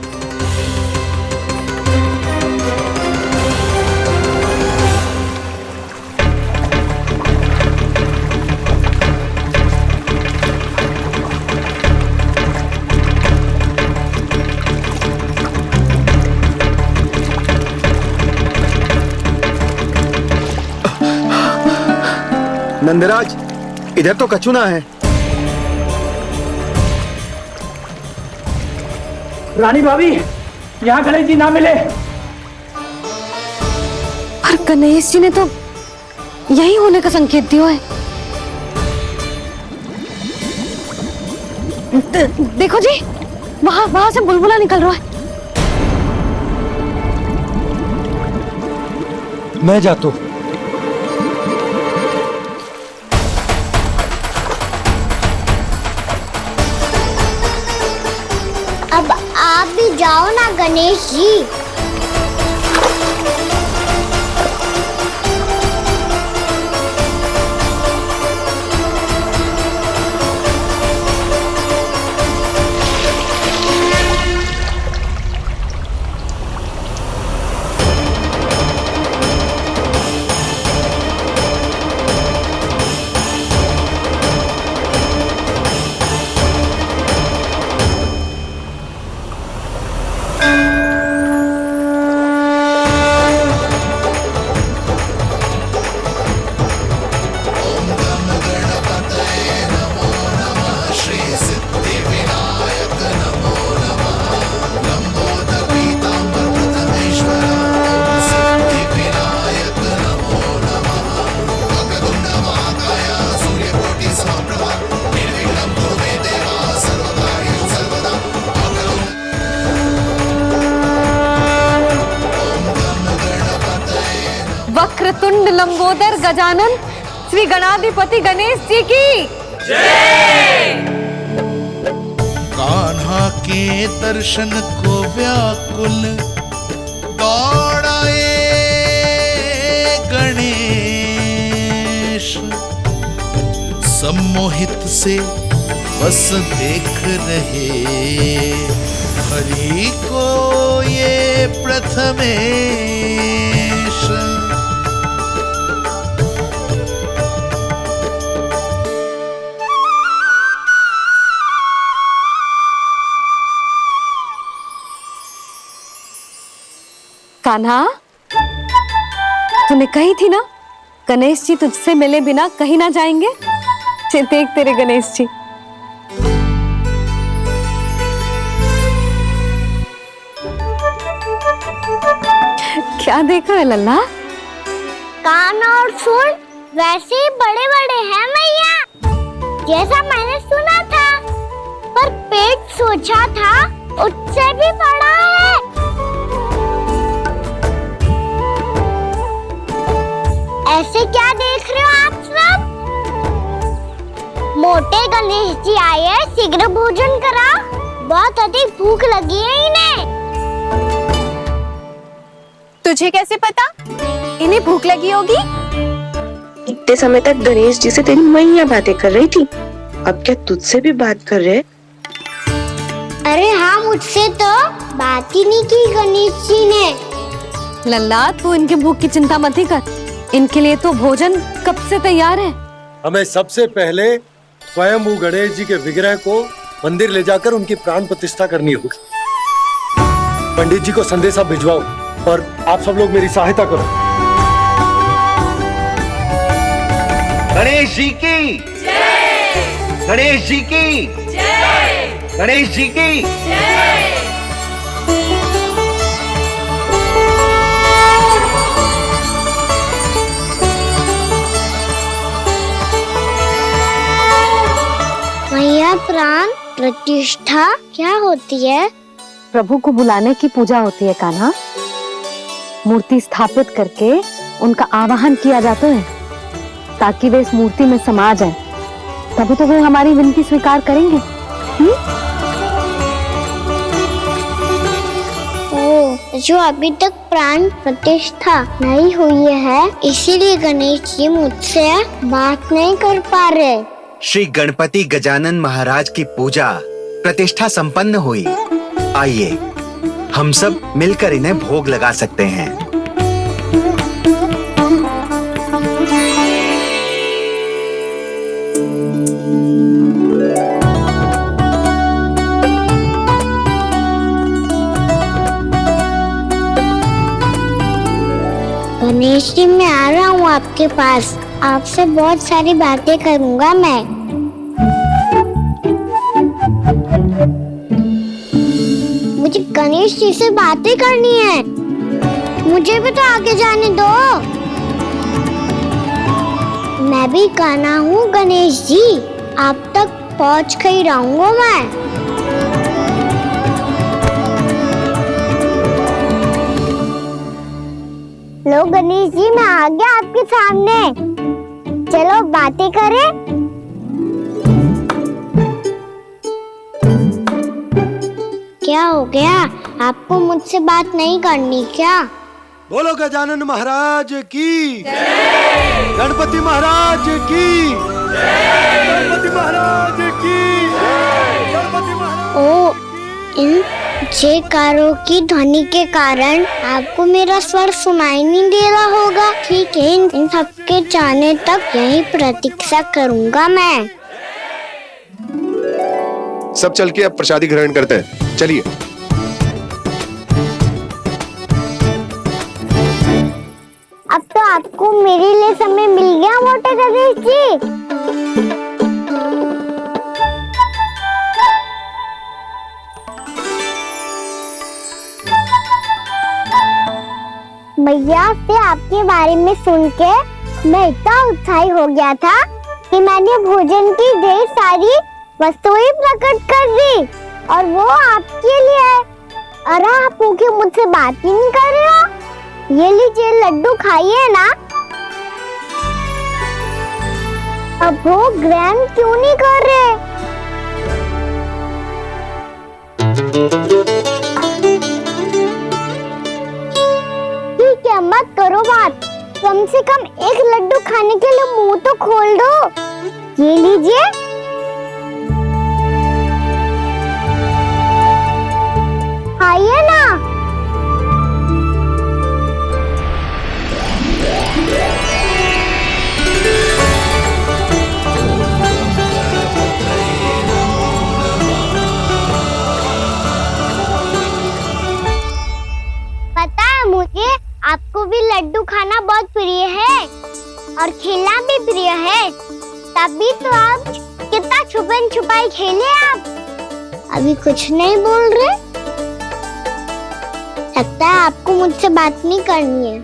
N: नंदराज, इधर तो कछुना है।
Q: रानी भाभी, यहाँ गणेश जी ना मिले।
I: पर गणेश जी ने तो यही होने का संकेत दिया है। देखो जी, वहाँ वहाँ से बुलबुला निकल रहा है।
M: मैं जाता हूँ।
D: अब आप भी जाओ ना गणेश जी।
I: वक्रतुंड लंबोदर गजानन श्री गणाधिपति गणेश जी की
G: कान्हा के दर्शन को व्याकुल दौड़ाए गणेश, सम्मोहित से बस देख रहे हरि को ये प्रथमेश।
I: कान्हा, तूने कही थी ना गणेश जी तुझसे मिले बिना कहीं ना जाएंगे। देख तेरे गणेश जी। क्या देख रहा है लल्ला?
D: कान और सुन वैसे ही बड़े बड़े हैं मैया, जैसा मैंने सुना था, पर पेट सोचा था उससे भी बड़ा है। ऐसे क्या देख रहे हो आप सब? मोटे गणेश जी आए हैं, शीघ्र भोजन करा, बहुत अधिक भूख लगी है इन्हें।
O: तुझे कैसे पता इन्हें भूख लगी होगी?
R: इतने समय तक गणेश जी से तेरी मैया बातें कर रही थी, अब क्या तुझसे भी बात कर रहे?
D: अरे हाँ, मुझसे तो बात ही नहीं की गणेश जी ने।
I: लल्ला, तू इनके भूख की चिंता मत ही कर, इनके लिए तो भोजन कब से तैयार है।
M: हमें सबसे पहले स्वयंभू गणेश जी के विग्रह को मंदिर ले जाकर उनकी प्राण प्रतिष्ठा करनी होगी। पंडित जी को संदेशा भिजवाओ और आप सब लोग मेरी सहायता करो।
N: गणेश जी की जय! गणेश जी की जय! गणेश जी की जय!
D: मैया, प्राण प्रतिष्ठा क्या होती है?
I: प्रभु को बुलाने की पूजा होती है कान्हा। मूर्ति स्थापित करके उनका आवाहन किया जाता है ताकि वे इस मूर्ति में समा जाएं। तभी तो वे हमारी विनती स्वीकार करेंगे।
D: जो अभी तक प्राण प्रतिष्ठा नहीं हुई है, इसीलिए गणेश जी मुझसे बात नहीं कर पा रहे।
N: श्री गणपति गजानन महाराज की पूजा प्रतिष्ठा संपन्न हुई। आइए हम सब मिलकर इन्हें भोग लगा सकते हैं।
D: गणेश जी, मैं आ रहा हूँ आपके पास, आपसे बहुत सारी बातें करूँगा मैं। मुझे गणेश जी से बातें करनी है, मुझे भी तो आगे जाने दो। मैं भी कान्हा हूँ गणेश जी, आप तक पहुंच कर ही रहूंगा मैं। लो गणेश जी, मैं आ गया आपके सामने। चलो बातें करें। क्या हो गया? आपको मुझसे बात नहीं करनी क्या?
M: बोलो गजानन महाराज की, गणपति महाराज की, गणपति महाराज की, गणपति महाराज।
D: ओ, इन जयकारों की ध्वनि के कारण आपको मेरा स्वर सुनाई नहीं दे रहा होगा। ठीक है, इन सबके जाने तक यही प्रतीक्षा करूंगा मैं।
J: सब चल के अब प्रसादी ग्रहण करते हैं, चलिए।
D: अब तो आपको मेरे लिए समय मिल गया मोटे गणेश जी। भैया से आपके बारे में सुन के मैं इतना उत्साही हो गया था कि मैंने भोजन की ढेर सारी वस्तुएं प्रकट कर दी, और वो आपके लिए है। अरे आप क्यों मुझसे बात ही नहीं कर रहे हो? ये लीजिए लड्डू खाइए ना। अब वो ग्रहण क्यों नहीं कर रहे? ठीक है, मत करो बात। कम से कम एक लड्डू खाने के लिए मुंह तो खोल दो। ये लीजिए। खाइए ना। पता है मुझे, आपको भी लड्डू खाना बहुत प्रिय है और खेलना भी प्रिय है। तभी तो आप कितना छुपन छुपाई खेले। आप अभी कुछ नहीं बोल रहे। लगता है आपको मुझसे बात नहीं करनी है।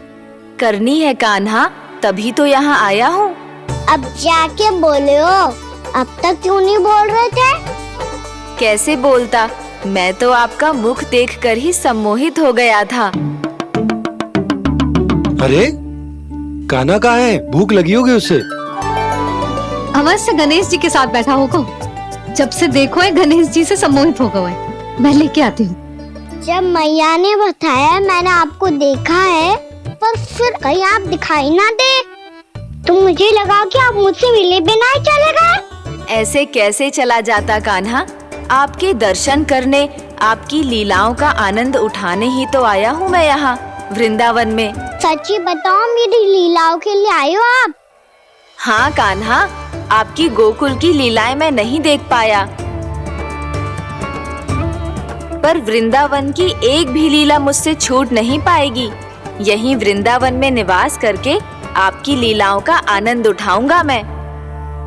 O: करनी है कान्हा, तभी तो यहाँ आया हूँ।
D: अब जाके बोले हो। अब तक क्यों नहीं बोल रहे थे?
O: कैसे बोलता, मैं तो आपका मुख देखकर ही सम्मोहित हो गया था।
M: अरे कान्हा कहाँ है? भूख लगी होगी उसे।
I: अवश्य गणेश जी के साथ बैठा होगा। जब से देखो है गणेश जी से सम्मोहित हो गए। मैं लेके आती हूँ।
D: जब मैया ने बताया मैंने आपको देखा है, पर फिर कहीं आप दिखाई ना दे, तो मुझे लगा कि आप मुझसे मिले बिना ही चले गए।
O: ऐसे कैसे चला जाता कान्हा? आपके दर्शन करने, आपकी लीलाओं का आनंद उठाने ही तो आया हूँ मैं यहाँ वृंदावन में।
D: सच्ची बताओ, मेरी लीलाओं के लिए आए हो आप?
O: हाँ कान्हा, आपकी गोकुल की लीलाएं मैं नहीं देख पाया, पर वृंदावन की एक भी लीला मुझसे छूट नहीं पाएगी। यहीं वृंदावन में निवास करके आपकी लीलाओं का आनंद उठाऊंगा मैं।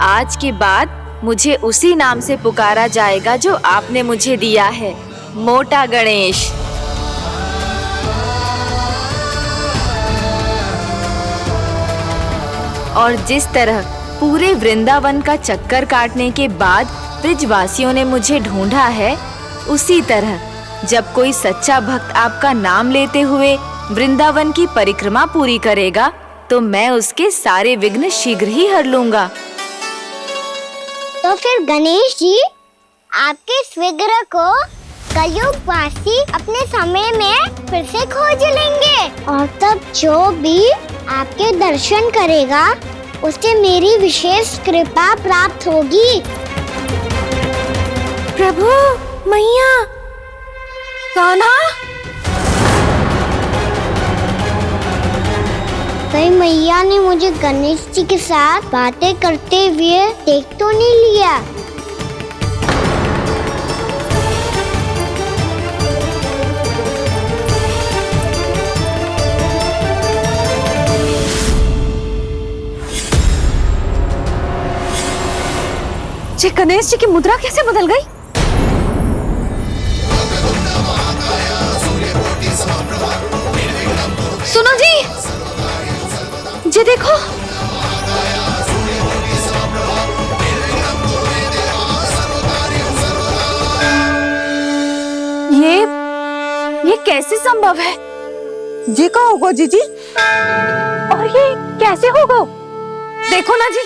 O: आज के बाद मुझे उसी नाम से पुकारा जाएगा जो आपने मुझे दिया है, मोटा गणेश। और जिस तरह पूरे वृंदावन का चक्कर काटने के बाद ब्रिजवासियों ने मुझे ढूंढा है, उसी तरह जब कोई सच्चा भक्त आपका नाम लेते हुए वृंदावन की परिक्रमा पूरी करेगा, तो मैं उसके सारे विघ्न शीघ्र ही हर लूंगा।
D: तो फिर गणेश जी, आपके इस विग्रह को कलयुग वासी अपने समय में फिर से खोज लेंगे, और तब जो भी आपके दर्शन करेगा उसे मेरी विशेष कृपा प्राप्त होगी।
O: प्रभु, मैया, कान्हा।
D: कहीं मैया ने मुझे गणेश जी के साथ बातें करते हुए देख तो नहीं लिया?
I: जी गणेश जी की मुद्रा कैसे बदल गई? सुनो जी, जी देखो।
O: कैसे संभव है?
S: जी का होगा जीजी?
B: और ये कैसे होगा? देखो ना जी,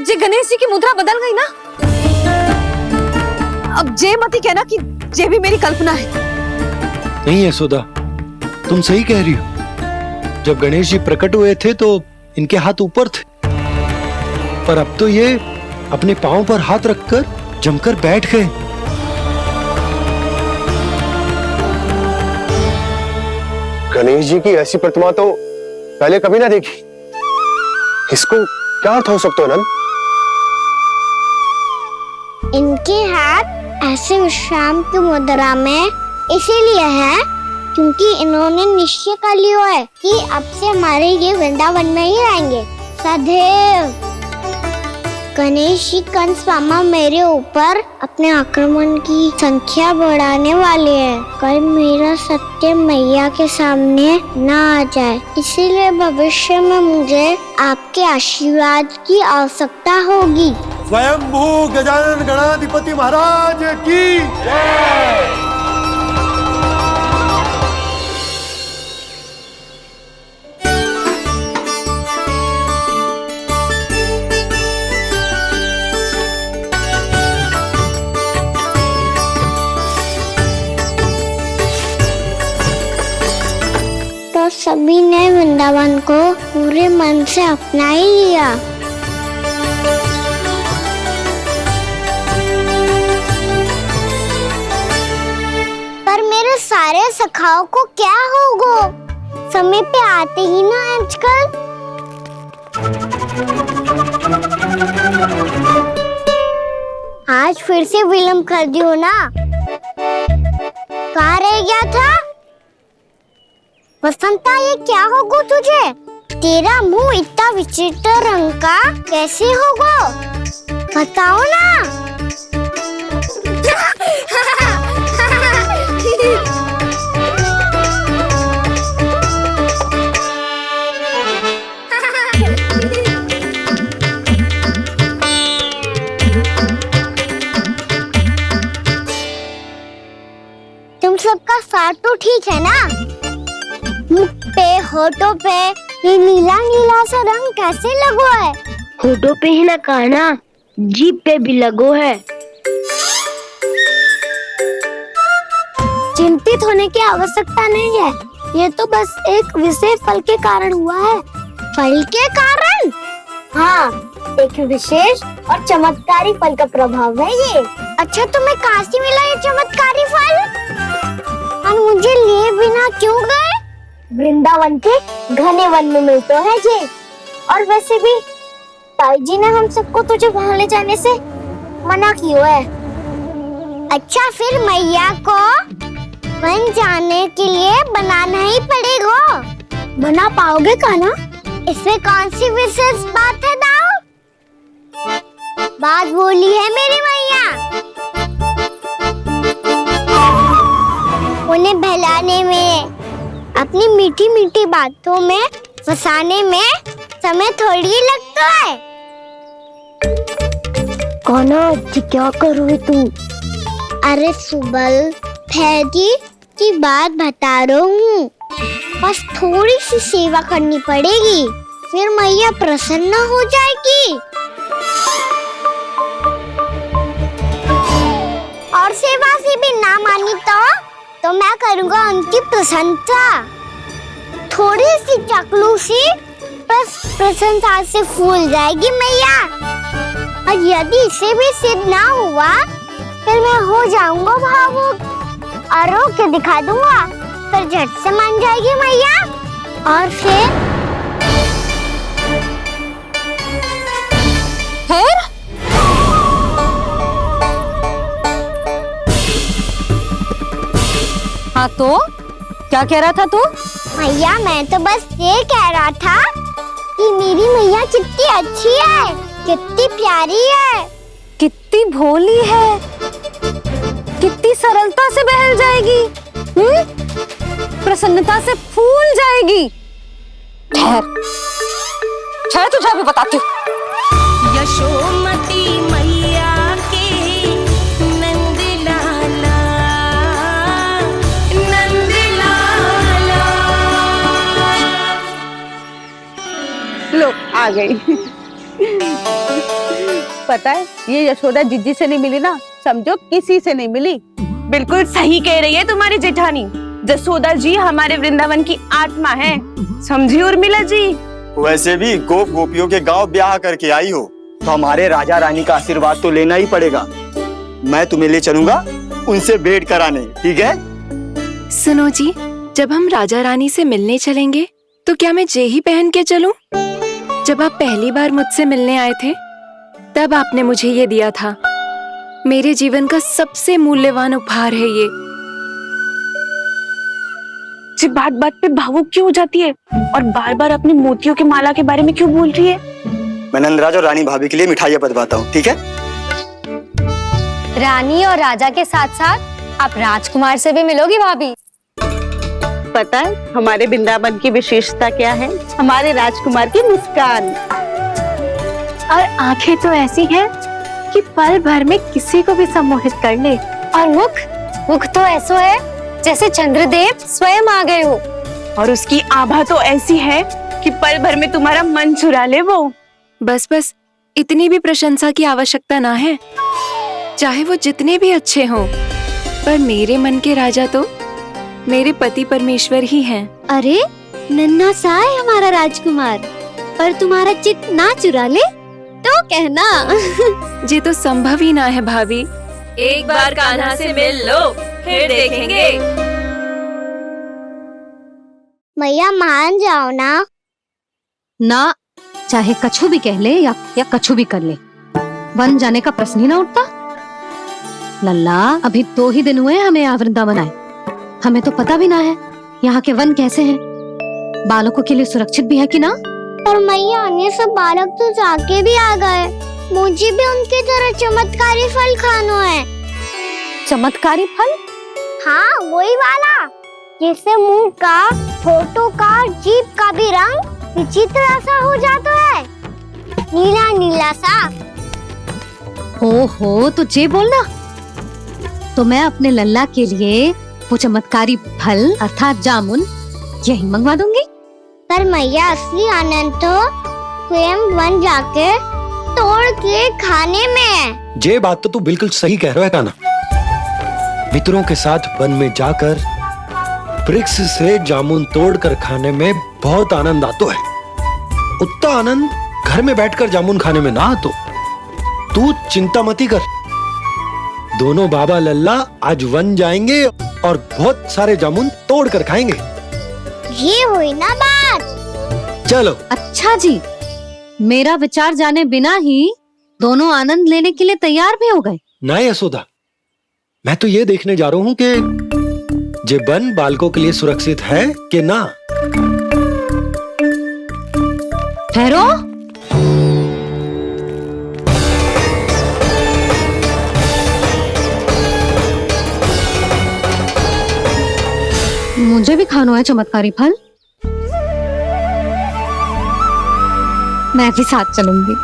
B: जे गणेश जी की मुद्रा बदल गई ना। अब जे मत ही कहना कि जे भी मेरी कल्पना है।
M: नहीं यशोदा, तुम सही कह रही हो। जब गणेश जी प्रकट हुए थे तो इनके हाथ ऊपर थे, पर अब तो ये अपने पांव पर हाथ रखकर जमकर बैठ गए।
J: गणेश जी की ऐसी प्रतिमा तो पहले कभी ना देखी। इसको क्या अर्थ हो सकता है नंद?
D: इनके हाथ ऐसे विश्राम की मुद्रा में इसीलिए है क्योंकि इन्होंने निश्चय कर लिया है कि अब से हमारे ये वृंदावन में ही रहेंगे सदैव। गणेश जी कंस मामा मेरे ऊपर अपने आक्रमण की संख्या बढ़ाने वाले हैं। कल मेरा सत्य मैया के सामने ना आ जाए, इसीलिए भविष्य में मुझे आपके आशीर्वाद की आवश्यकता होगी।
M: स्वयंभू गजानन गणाधिपति महाराज की जय।
D: तो सभी ने वृंदावन को पूरे मन से अपना ही लिया। पर मेरे सारे सखाओं को क्या होगा? समय पे आते ही ना आजकल। आज फिर से विलंब कर दियो ना। कहाँ रह गया था? वसंता, ये क्या होगा तुझे? तेरा मुंह इतना विचित्र रंग का कैसे होगा? बताओ ना। तुम सबका साथ तो ठीक है ना? मुख पे, होठों पे ये नीला नीला सा रंग कैसे लगो है?
T: होठों पे ही ना काना, जीभ पे भी लगो है।
D: चिंतित होने की आवश्यकता नहीं है, ये तो बस एक विशेष फल के कारण हुआ है। फल के कारण? हाँ, एक विशेष और चमत्कारी फल का प्रभाव है ये। अच्छा, तुम्हें कहाँ से मिला ये चमत्कारी फल? और मुझे लिए बिना क्यों गए? वृंदावन के घने वन में मिलते है ये। और वैसे भी ताई जी ने हम सबको तुझे वहाँ ले जाने से मना किया है। अच्छा, फिर मैया को वन जाने के लिए बनाना ही पड़ेगा। बना पाओगे कान्हा? इसमें कौन सी विशेष बात है दाऊ? बात बोली है मेरी मैया। उन्हें बहलाने में, अपनी मीठी मीठी बातों में फंसाने में समय थोड़ी लगता है।
T: कान्हा, क्या करोगे तुम?
D: अरे सुबल, फैजी की बात बता रहा हूँ। बस थोड़ी सी सेवा करनी पड़ेगी, फिर मैया प्रसन्न हो जाएगी। और सेवा से भी ना मानी तो मैं करूँगा उनकी प्रशंसा। थोड़ी सी चकलूसी बस प्रशंसा से फूल जाएगी मैया। और यदि इसे भी सिद्ध ना हुआ, फिर मैं हो जाऊंगा भावुक और रोक के दिखा दूंगा, फिर झट से मान जाएगी मैया। और फिर
B: हाँ, तो क्या कह रहा था तू?
D: मैया, मैं तो बस ये कह रहा था कि मेरी मैया कितनी अच्छी है, कितनी प्यारी है,
B: कितनी भोली है, कितनी सरलता से बहल जाएगी, प्रसन्नता से फूल जाएगी। ठहर, तुझे भी बताती हूँ।
H: यशोमती मैया के नंद लाला, नंद लाला।
S: गई। पता है ये यशोदा जीजी से नहीं मिली ना, समझो किसी से नहीं मिली।
R: बिल्कुल सही कह रही है तुम्हारी जेठानी। जसोदा जी हमारे वृंदावन की आत्मा है, समझी उर्मिला जी।
U: वैसे भी गोप गोपियों के गांव ब्याह करके आई हो तो हमारे राजा रानी का आशीर्वाद तो लेना ही पड़ेगा। मैं तुम्हें ले चलूंगा उनसे भेंट कराने, ठीक है?
O: सुनो जी, जब हम राजा रानी से मिलने चलेंगे तो क्या मैं जे ही पहन के चलूं? जब आप पहली बार मुझसे मिलने आए थे तब आपने मुझे ये दिया था। मेरे जीवन का सबसे मूल्यवान उपहार है ये।
R: जी बात बात पे भावुक क्यों हो जाती है और बार बार अपनी मोतियों की माला के बारे में क्यों बोल रही है?
U: मैं नंदराज और रानी भाभी के लिए मिठाइयाँ बंटवाता हूँ, ठीक है?
V: रानी और राजा के साथ साथ आप राजकुमार से भी मिलोगी भाभी।
S: पता है हमारे वृंदावन की विशेषता क्या है? हमारे राजकुमार की मुस्कान
V: और आंखें तो ऐसी हैं कि पल भर में किसी को भी सम्मोहित कर ले। और मुख तो ऐसा है जैसे चंद्रदेव स्वयं आ गए हो।
R: और उसकी आभा तो ऐसी है कि पल भर में तुम्हारा मन चुरा ले वो।
O: बस बस, इतनी भी प्रशंसा की आवश्यकता ना है। चाहे वो जितने भी अच्छे हों, पर मेरे मन के राजा तो मेरे पति परमेश्वर ही हैं।
V: अरे नन्हा सा है हमारा राजकुमार, पर तुम्हारा चित्त ना चुरा ले तो कहना।
O: ये तो संभव ही ना है भाभी। एक बार कान्हा से मिल लो, फिर देखेंगे।
D: मैया मान जाओ ना।
B: ना, चाहे कछु भी कह ले या कछु भी कर ले, वन जाने का प्रश्न ही ना उठता। लल्ला, अभी 2 ही दिन हुए हमें यहाँ वृंदावन आए। हमें तो पता भी ना है यहाँ के वन कैसे हैं, बालकों के लिए सुरक्षित भी है कि ना।
D: पर मैया ये सब बालक तो जाके भी आ गए। मुझे भी उनकी तरह चमत्कारी फल खाना है।
B: चमत्कारी फल?
D: हाँ, वही वाला जिससे मुंह का, होठों का, जीभ का भी रंग विचित्र सा हो जाता है, नीला नीला सा।
B: हो तो जे बोलना। तो मैं अपने लल्ला के लिए वो चमत्कारी फल अर्थात जामुन यही मंगवा दूंगी।
D: पर मैया असली आनंद तो स्वयं वन जाके तोड़ के खाने में है।
M: ये बात तो तू बिल्कुल सही कह रहा है कान्हा। मित्रों के साथ वन में जाकर वृक्ष से जामुन तोड़कर खाने में बहुत आनंद आता है। उतना आनंद घर में बैठकर जामुन खाने में ना आतो। तू चिंता मती कर, दोनों बाबा लल्ला आज वन जाएंगे और बहुत सारे जामुन तोड़कर खाएंगे।
D: ये हुई ना बात।
M: चलो।
B: अच्छा जी, मेरा विचार जाने बिना ही दोनों आनंद लेने के लिए तैयार भी हो गए।
M: ना यशोदा, मैं तो ये देखने जा रहा हूँ कि जे वन बालकों के लिए सुरक्षित है कि ना।
B: ठहरो। मुझे भी खाना है चमत्कारी फल। मैं भी साथ चलूंगी।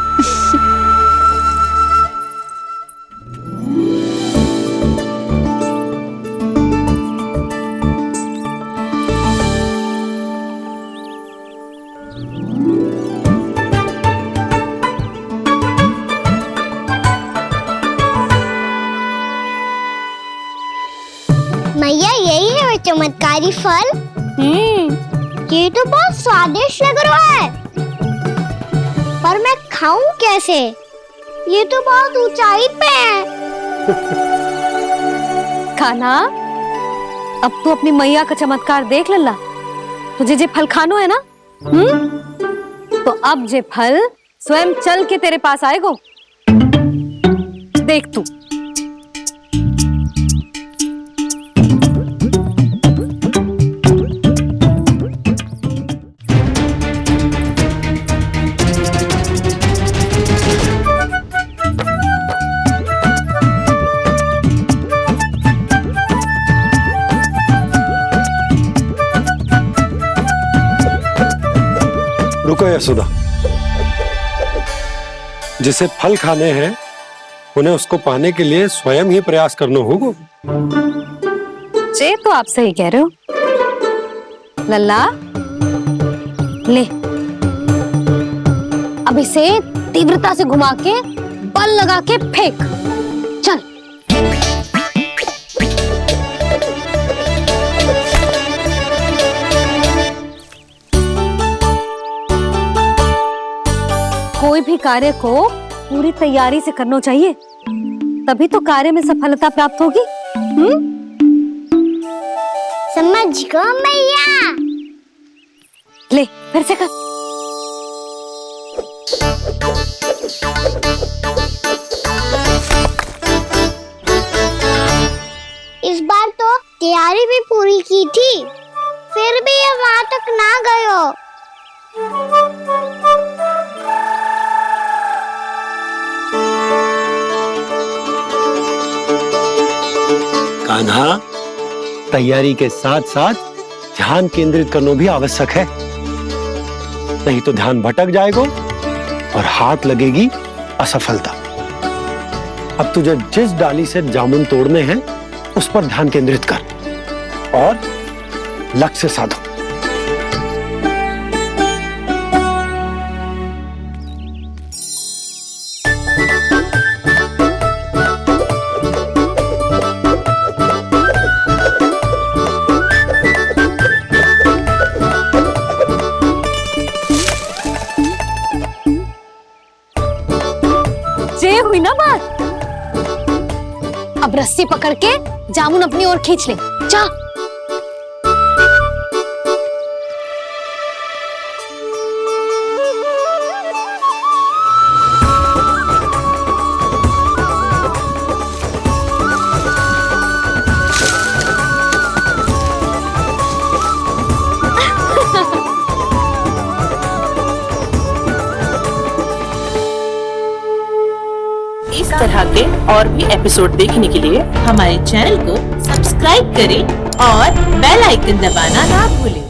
D: मैया यही है वो चमत्कारी फल। ये तो बहुत स्वादिष्ट लग रहा है, पर मैं खाऊं कैसे? ये तो बहुत ऊंचाई पे है।
B: खाना, अब तू अपनी मैया का चमत्कार देख लल्ला। तुझे जे फल खानो है ना, तो अब जे फल स्वयं चल के तेरे पास आएगो। देख तू।
M: रुको यशोदा, जिसे फल खाने हैं उन्हें उसको पाने के लिए स्वयं ही प्रयास करना होगा।
B: जे तो आप सही कह रहे हो लल्ला। ले,
V: अब इसे तीव्रता से घुमा के बल लगा के फेंक। चल। कोई भी कार्य को पूरी तैयारी से करना चाहिए, तभी तो कार्य में सफलता प्राप्त होगी।
D: समझ गो मैया।
V: ले फिर से कर।
D: इस बार तो तैयारी भी पूरी की थी, फिर भी ये वहां तक ना गए हो।
M: कान्हा, तैयारी के साथ साथ ध्यान केंद्रित करना भी आवश्यक है, नहीं तो ध्यान भटक जाएगा और हाथ लगेगी असफलता। अब तुझे जिस डाली से जामुन तोड़ने हैं उस पर ध्यान केंद्रित कर और लक्ष्य साधो।
V: ये हुई ना बात। अब रस्सी पकड़ के जामुन अपनी ओर खींच ले। जा।
A: इस तरह के और भी एपिसोड देखने के लिए हमारे चैनल को सब्सक्राइब करें और बेल आइकन दबाना ना भूलें।